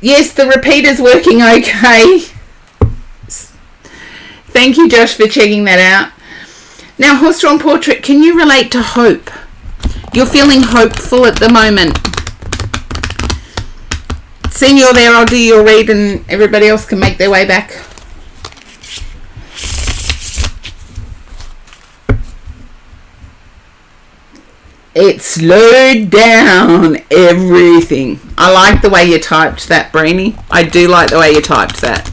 Yes, the repeater's working okay. Thank you, Josh, for checking that out. Now, horse-drawn portrait, can you relate to hope? You're feeling hopeful at the moment. Seeing you're there, I'll do your read and everybody else can make their way back. It slowed down everything. I like the way you typed that, Brainy. I do like the way you typed that.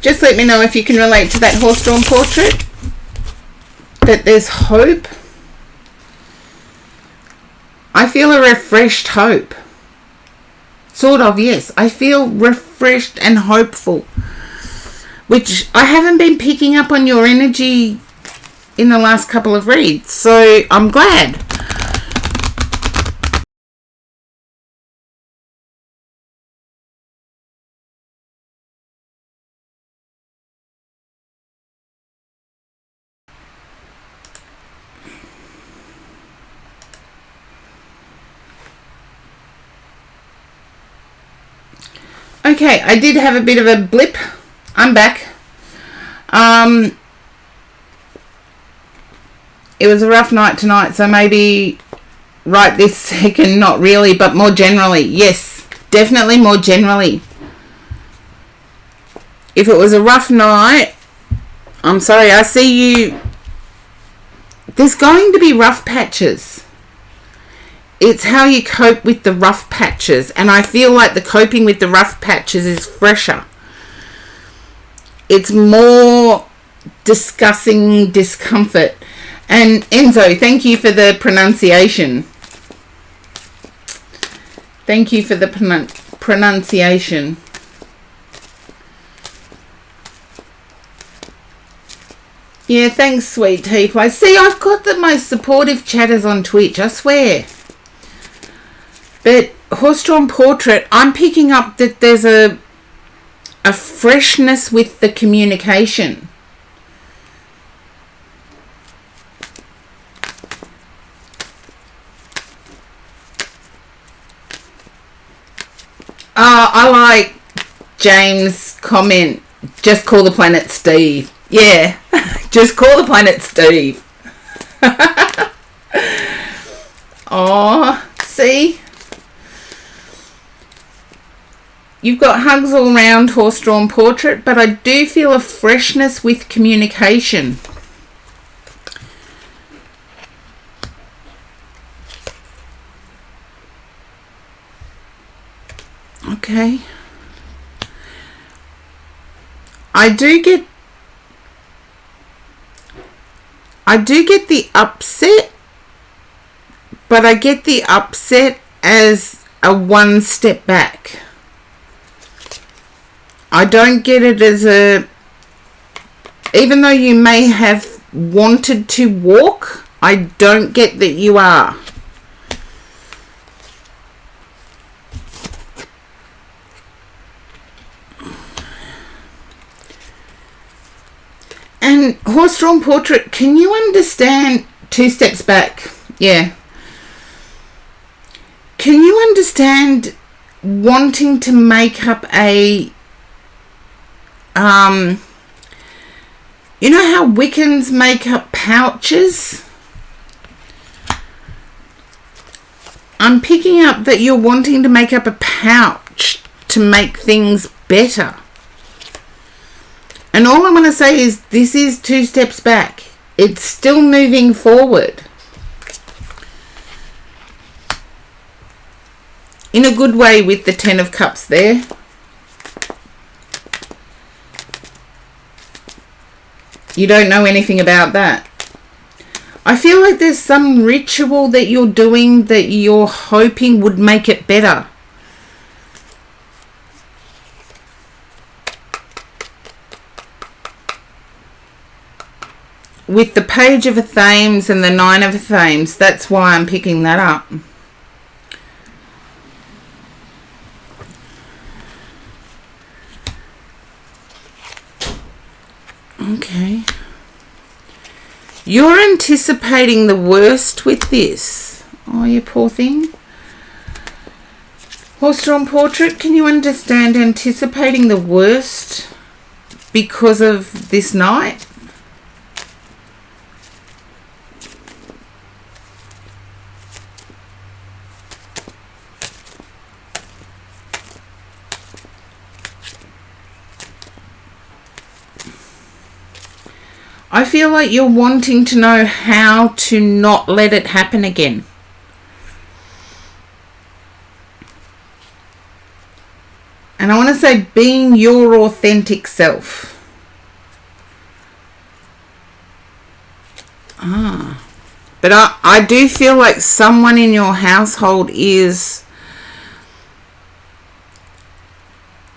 Just let me know if you can relate to that horse-drawn portrait. That there's hope. I feel a refreshed hope. Sort of, yes. I feel refreshed and hopeful. Which I haven't been picking up on your energy in the last couple of reads. So I'm glad. Okay, I did have a bit of a blip. I'm back. It was a rough night tonight, so maybe right this second, not really, but more generally. Yes, definitely more generally. If it was a rough night, I'm sorry, I see you. There's going to be rough patches. It's how you cope with the rough patches, and I feel like the coping with the rough patches is fresher. It's more discussing discomfort. And Enzo, thank you for the pronunciation. Thank you for the pronunciation. Yeah, thanks, sweet tea place. See, I've got the most supportive chatters on Twitch, I swear. But horse-drawn portrait, I'm picking up that there's a freshness with the communication. I like James' comment, just call the planet Steve. Yeah, just call the planet Steve. Oh, see? You've got hugs all round, horse-drawn portrait, but I do feel a freshness with communication. Okay. I do get the upset, but I get the upset as a one step back. I don't get it as a, even though you may have wanted to walk, I don't get that you are. And horse-drawn portrait, can you understand 2 steps back? Yeah. Can you understand wanting to make up a, you know how Wiccans make up pouches? I'm picking up that you're wanting to make up a pouch to make things better. And all I'm going to say is this is 2 steps back. It's still moving forward. In a good way with the 10 of Cups there. You don't know anything about that. I feel like there's some ritual that you're doing that you're hoping would make it better. With the Page of Thames and the 9 of Thames, that's why I'm picking that up. Okay. You're anticipating the worst with this. Oh, you poor thing. Horse-drawn portrait, can you understand anticipating the worst because of this night? I feel like you're wanting to know how to not let it happen again. And I want to say being your authentic self. But I do feel like someone in your household is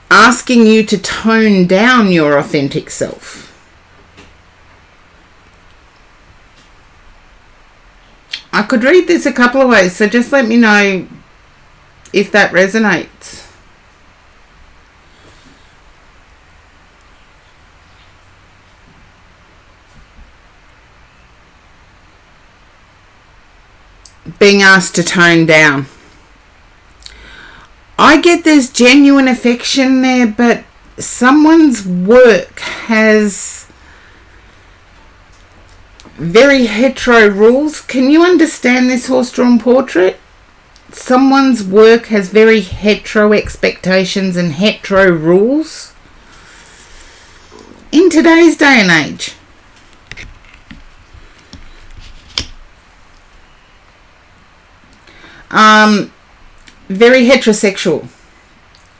asking you to tone down your authentic self. I could read this a couple of ways, so just let me know if that resonates. Being asked to tone down. I get there's genuine affection there, but someone's work has very hetero rules. Can you understand this horse-drawn portrait? Someone's work has very hetero expectations and hetero rules in today's day and age. Very heterosexual.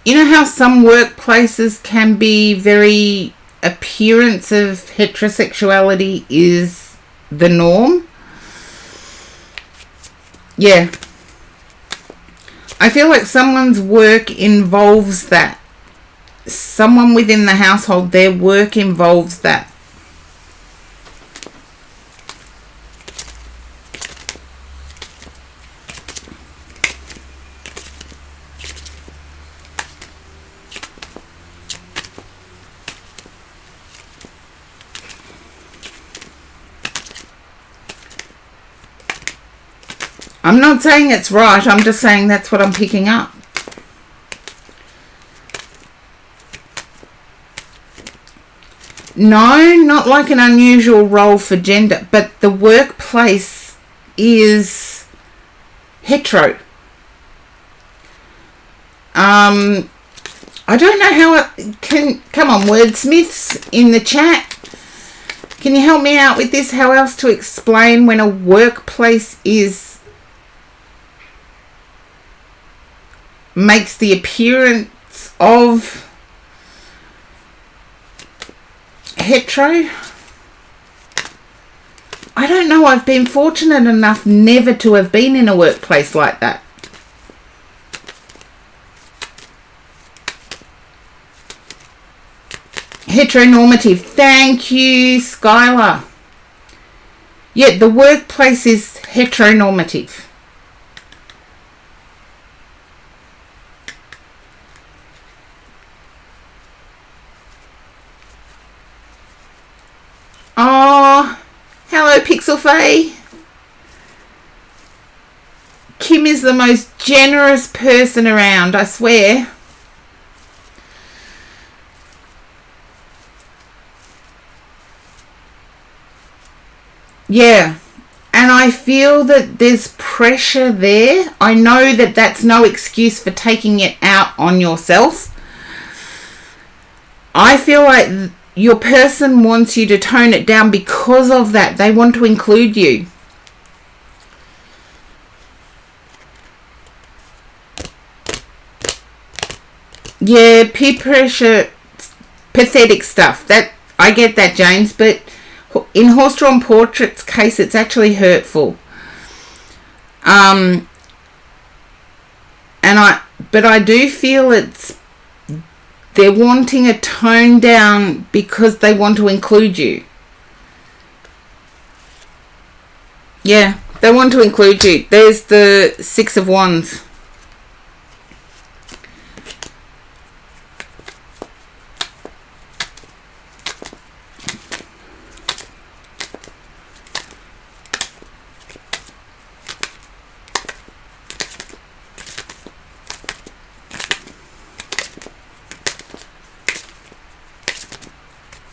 You know how some workplaces can be very appearance of heterosexuality is the norm? Yeah. I feel like someone's work involves that. Someone within the household, their work involves that. I'm not saying it's right, I'm just saying that's what I'm picking up. No, not like an unusual role for gender, but the workplace is hetero. I don't know how it can... Come on, wordsmiths in the chat. Can you help me out with this? How else to explain when a workplace makes the appearance of hetero? I don't know. I've been fortunate enough never to have been in a workplace like that. Heteronormative. Thank you, Skylar. Yeah, the workplace is heteronormative. Oh, hello, Pixel Faye. Kim is the most generous person around, I swear. Yeah, and I feel that there's pressure there. I know that that's no excuse for taking it out on yourself. I feel like your person wants you to tone it down because of that. They want to include you. Yeah, peer pressure, pathetic stuff. That I get that, James, but in horse-drawn portraits case, it's actually hurtful. But I do feel they're wanting a tone down because they want to include you. Yeah, they want to include you. There's the Six of Wands.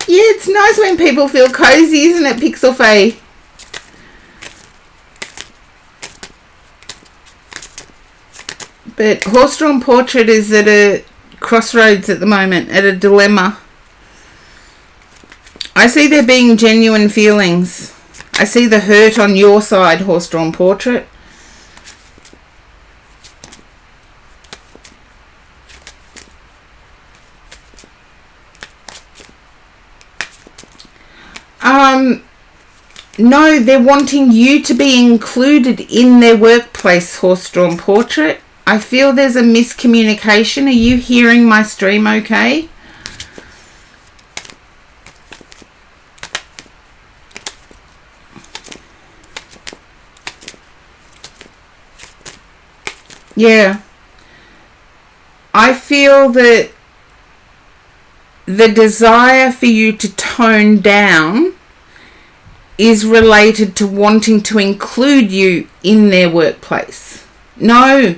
Yeah, it's nice when people feel cozy, isn't it, Pixel Faye? But horse-drawn portrait is at a crossroads at the moment, at a dilemma. I see there being genuine feelings. I see the hurt on your side, horse-drawn portrait. No, they're wanting you to be included in their workplace, horse-drawn portrait. I feel there's a miscommunication. Are you hearing my stream okay? Yeah. I feel that the desire for you to tone down is related to wanting to include you in their workplace. No,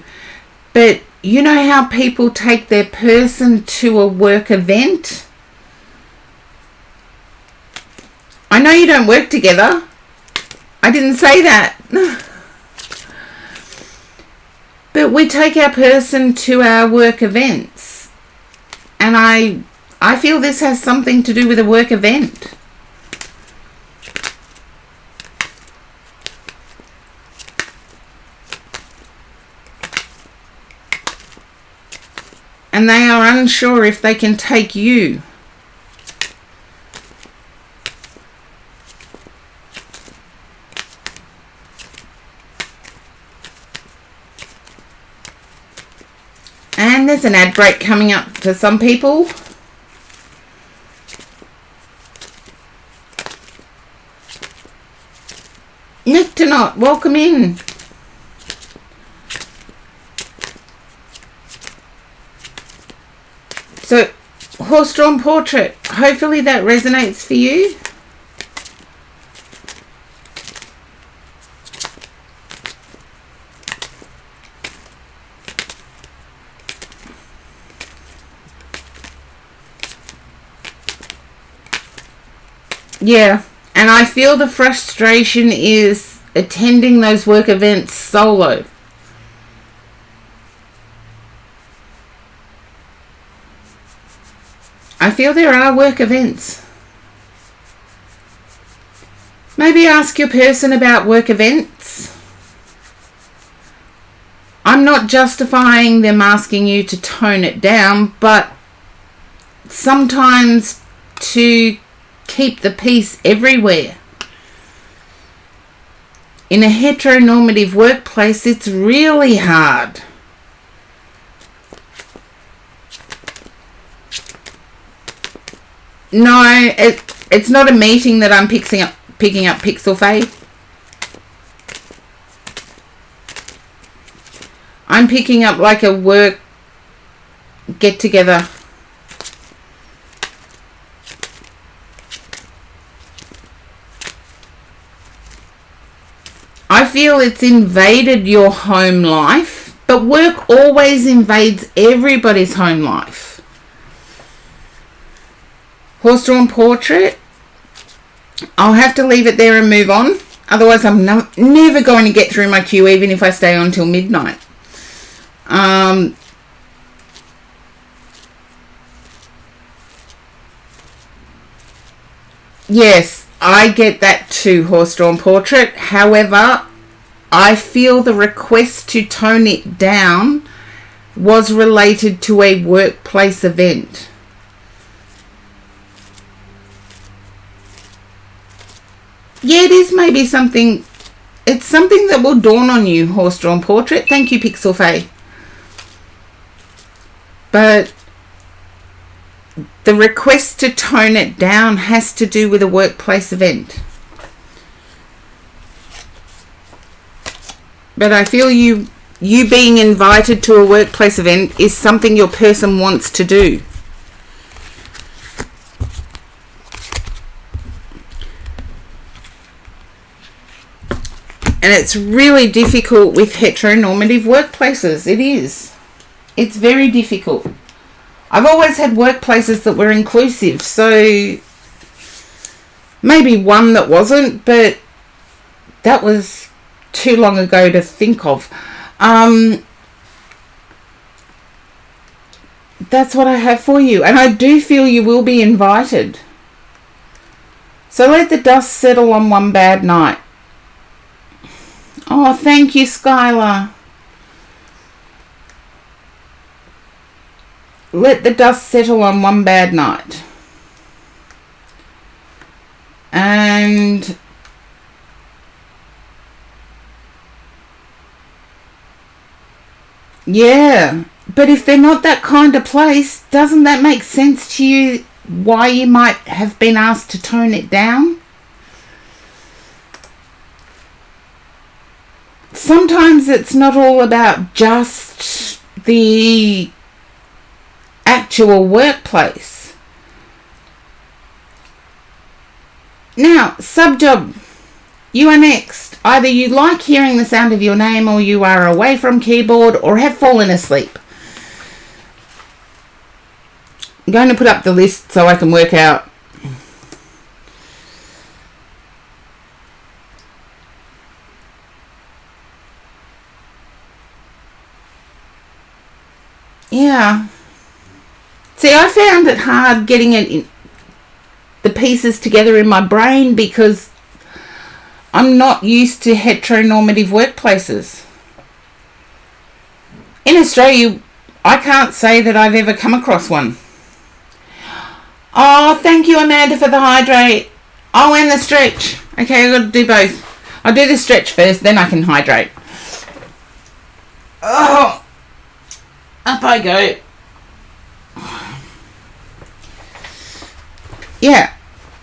but you know how people take their person to a work event? I know you don't work together. I didn't say that. But we take our person to our work events. And I feel this has something to do with a work event. And they are unsure if they can take you. And there's an ad break coming up for some people. Nick Tenot, welcome in. So, horse-drawn portrait, hopefully that resonates for you. Yeah, and I feel the frustration is attending those work events solo. I feel there are work events. Maybe ask your person about work events. I'm not justifying them asking you to tone it down, but sometimes to keep the peace everywhere. In a heteronormative workplace, it's really hard. No, it's not a meeting that I'm picking up Pixel Faye. I'm picking up like a work get together. I feel it's invaded your home life, but work always invades everybody's home life. Horse-drawn portrait. I'll have to leave it there and move on. Otherwise, I'm never going to get through my queue, even if I stay on till midnight. Yes, I get that too, horse-drawn portrait. However, I feel the request to tone it down was related to a workplace event. Yeah, it is maybe something. It's something that will dawn on you, horse-drawn portrait. Thank you, Pixel Faye. But the request to tone it down has to do with a workplace event. But I feel you being invited to a workplace event is something your person wants to do. And it's really difficult with heteronormative workplaces. It is. It's very difficult. I've always had workplaces that were inclusive, so maybe one that wasn't, but that was too long ago to think of. That's what I have for you, and I do feel you will be invited. So let the dust settle on one bad night. Oh, thank you, Skylar. Let the dust settle on one bad night. And yeah, but if they're not that kind of place, doesn't that make sense to you why you might have been asked to tone it down? Sometimes it's not all about just the actual workplace. Now, subjob, you are next. Either you like hearing the sound of your name, or you are away from keyboard, or have fallen asleep. I'm going to put up the list so I can work out. Yeah. See, I found it hard getting the pieces together in my brain because I'm not used to heteronormative workplaces. In Australia, I can't say that I've ever come across one. Oh, thank you, Amanda, for the hydrate. Oh, and the stretch. Okay, I've got to do both. I'll do the stretch first, then I can hydrate. Oh, up I go. Yeah,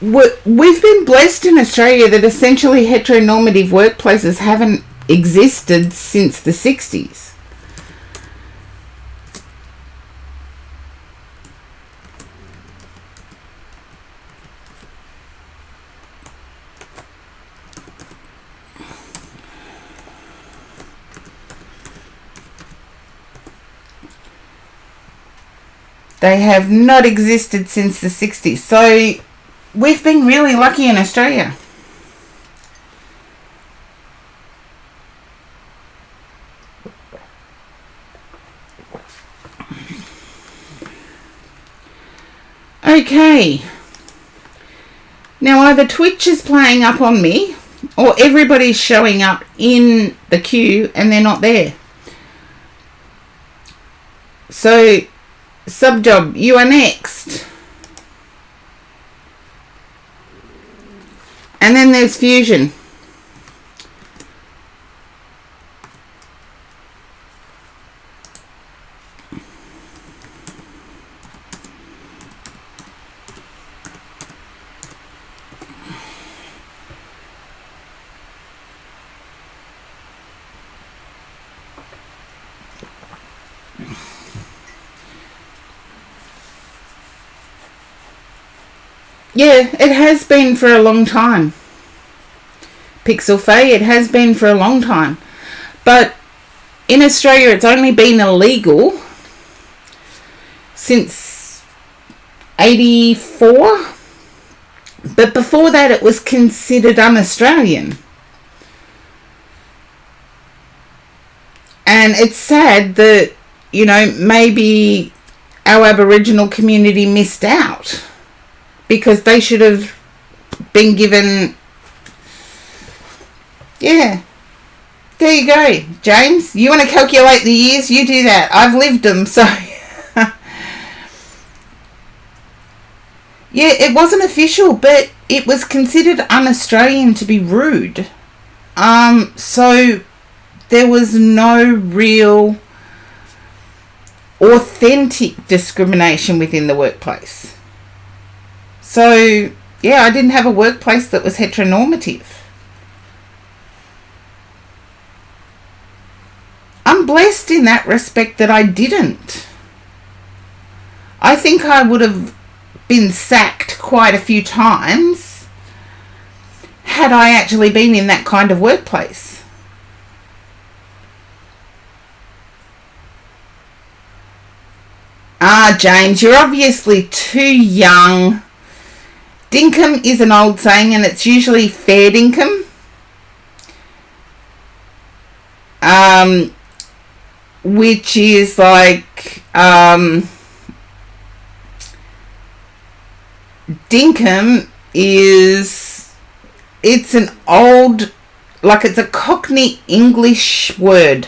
we've been blessed in Australia that essentially heteronormative workplaces haven't existed since the 60s. They have not existed since the 60s. So we've been really lucky in Australia. Okay. Now either Twitch is playing up on me or everybody's showing up in the queue and they're not there. So, Subjob, you are next. And then there's Fusion. Yeah, it has been for a long time. Pixel Faye, it has been for a long time. But in Australia, it's only been illegal since 84. But before that, it was considered un-Australian. And it's sad that, you know, maybe our Aboriginal community missed out. Because they should have been given... Yeah. There you go, James. You want to calculate the years? You do that. I've lived them, so... Yeah, it wasn't official, but it was considered un-Australian to be rude. So there was no real authentic discrimination within the workplace. So, yeah, I didn't have a workplace that was heteronormative. I'm blessed in that respect that I didn't. I think I would have been sacked quite a few times had I actually been in that kind of workplace. James, you're obviously too young. Dinkum is an old saying, and it's usually fair dinkum. Which is like dinkum is, it's an old, like it's a Cockney English word.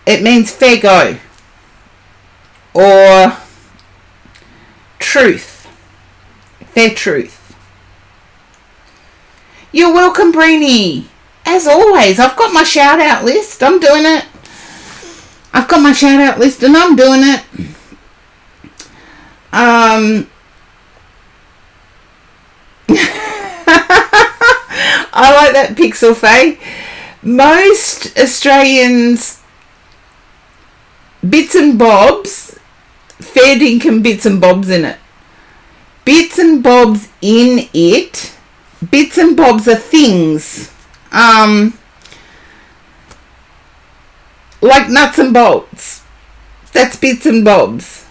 It means fair go or truth, fair truth. You're welcome, Breenie. As always, I've got my shout out list. I'm doing it. I've got my shout out list and I'm doing it. I like that, Pixel Faye. Most Australians, bits and bobs, fair dinkum bits and bobs in it. Bits and bobs in it. Bits and bobs are things. Like nuts and bolts. That's bits and bobs.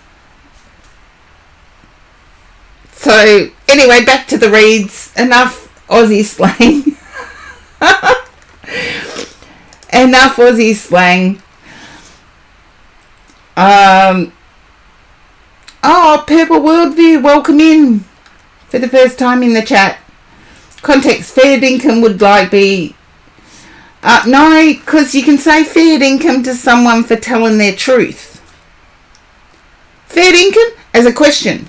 So, anyway, back to the reads. Enough Aussie slang. Enough Aussie slang. Purple Worldview, welcome in for the first time in the chat. Context, fair dinkum would like be... no, because you can say fair dinkum to someone for telling their truth. Fair dinkum as a question.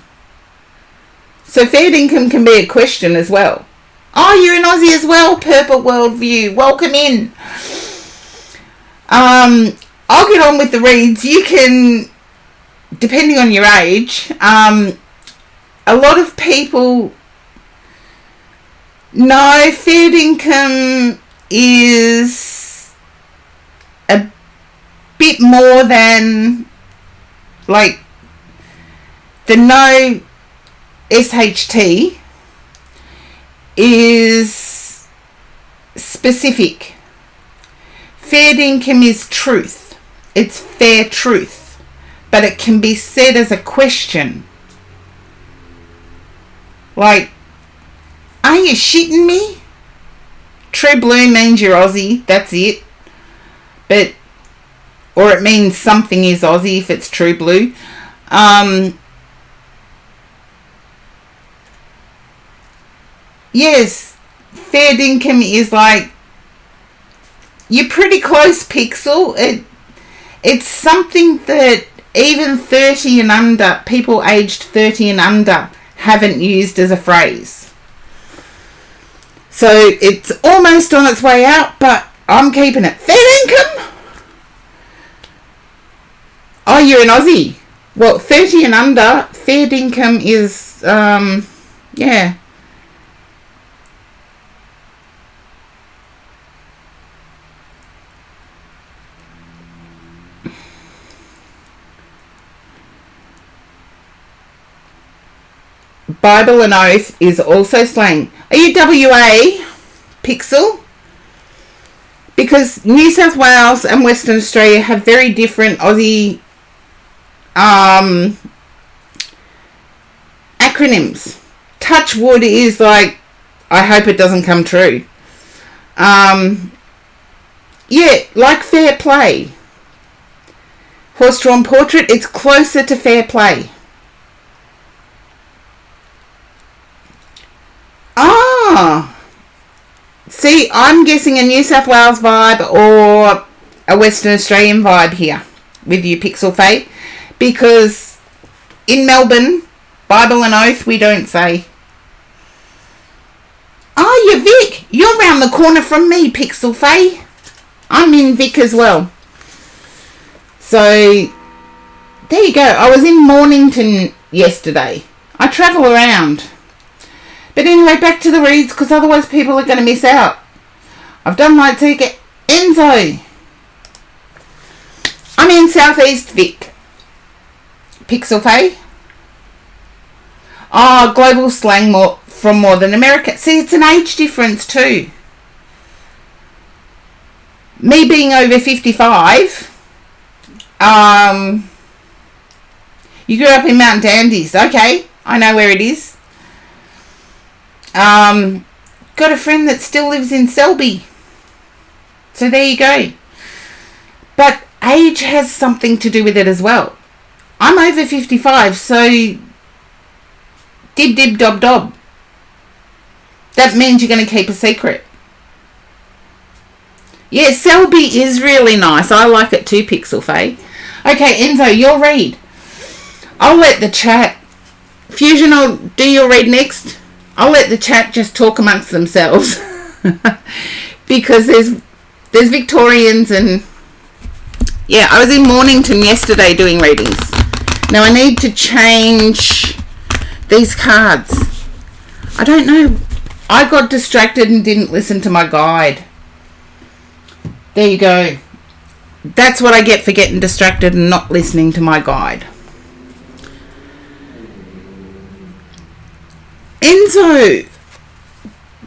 So fair dinkum can be a question as well. Oh, you're an Aussie as well, Purple Worldview. Welcome in. I'll get on with the reads. You can, depending on your age, a lot of people know fair dinkum is a bit more than like the no SHT is specific. Fair dinkum is truth. It's fair truth. But it can be said as a question. Like, are you shitting me? True blue means you're Aussie, that's it. But, or it means something is Aussie if it's true blue. Yes, fair dinkum is like, you're pretty close, Pixel. It's something that even 30 and under, people aged 30 and under, haven't used as a phrase. So it's almost on its way out, but I'm keeping it. Fair dinkum? Oh, you're an Aussie. Well, 30 and under, fair dinkum is, yeah. Bible and oath is also slang. Are you WA, Pixel? Because New South Wales and Western Australia have very different Aussie acronyms. Touch wood is like, I hope it doesn't come true. Yeah, like fair play. Horse-drawn portrait, it's closer to fair play. Ah, see, I'm guessing a New South Wales vibe or a Western Australian vibe here with you, Pixel Faye, because in Melbourne, Bible and oath we don't say. Oh, you're Vic. You're round the corner from me, Pixel Faye. I'm in Vic as well. So, there you go. I was in Mornington yesterday. I travel around. But anyway, back to the reads, because otherwise people are going to miss out. I've done my ticket. Enzo. I'm in Southeast Vic. Pixel Faye. Oh, global slang from more than America. See, it's an age difference too. Me being over 55. You grew up in Mount Dandies. Okay, I know where it is. Got a friend that still lives in Selby. So there you go. But age has something to do with it as well. I'm over 55, so dib dib dob dob. That means you're going to keep a secret. Yeah, Selby is really nice. I like it too, Pixel Faye. Okay, Enzo, your read. I'll let the chat. Fusion, I'll do your read next. I'll let the chat just talk amongst themselves. Because there's Victorians and... Yeah, I was in Mornington yesterday doing readings. Now I need to change these cards. I don't know. I got distracted and didn't listen to my guide. There you go. That's what I get for getting distracted and not listening to my guide. Enzo,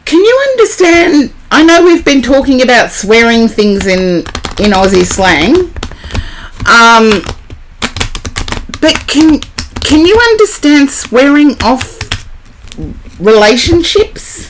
can you understand? I know we've been talking about swearing things in Aussie slang. But can you understand swearing off relationships?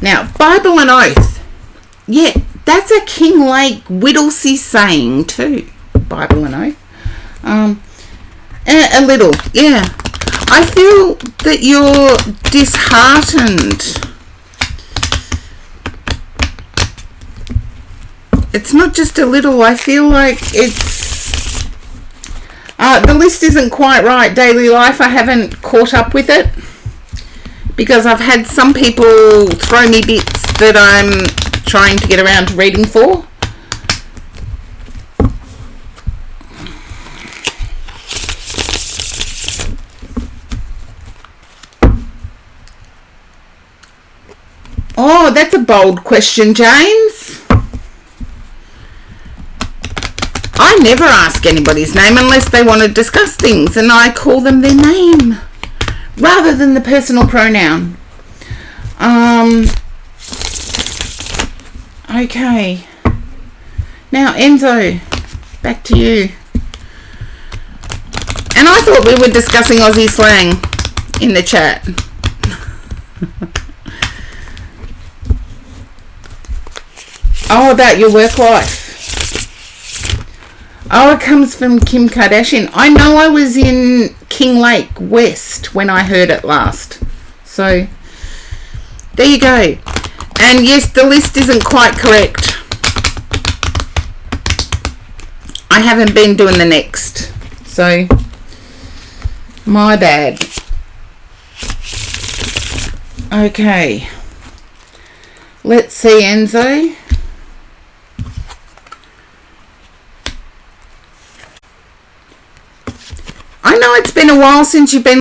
Now, Bible and oath. Yeah, that's a Kinglake Whittlesey saying too. Bible and oath. A little, yeah. I feel that you're disheartened. It's not just a little. I feel like it's... the list isn't quite right. Daily life, I haven't caught up with it. Because I've had some people throw me bits that I'm trying to get around to reading for. Oh, that's a bold question, James. never ask anybody's name unless they want to discuss things, and I call them their name rather than the personal pronoun. Okay. Now, Enzo, back to you. And I thought we were discussing Aussie slang in the chat. Oh, about your work life. Oh, it comes from Kim Kardashian. I know I was in King Lake West when I heard it last. So, there you go. And yes, the list isn't quite correct. I haven't been doing the next. So, my bad. Okay. Let's see, Enzo. I know it's been a while since you've been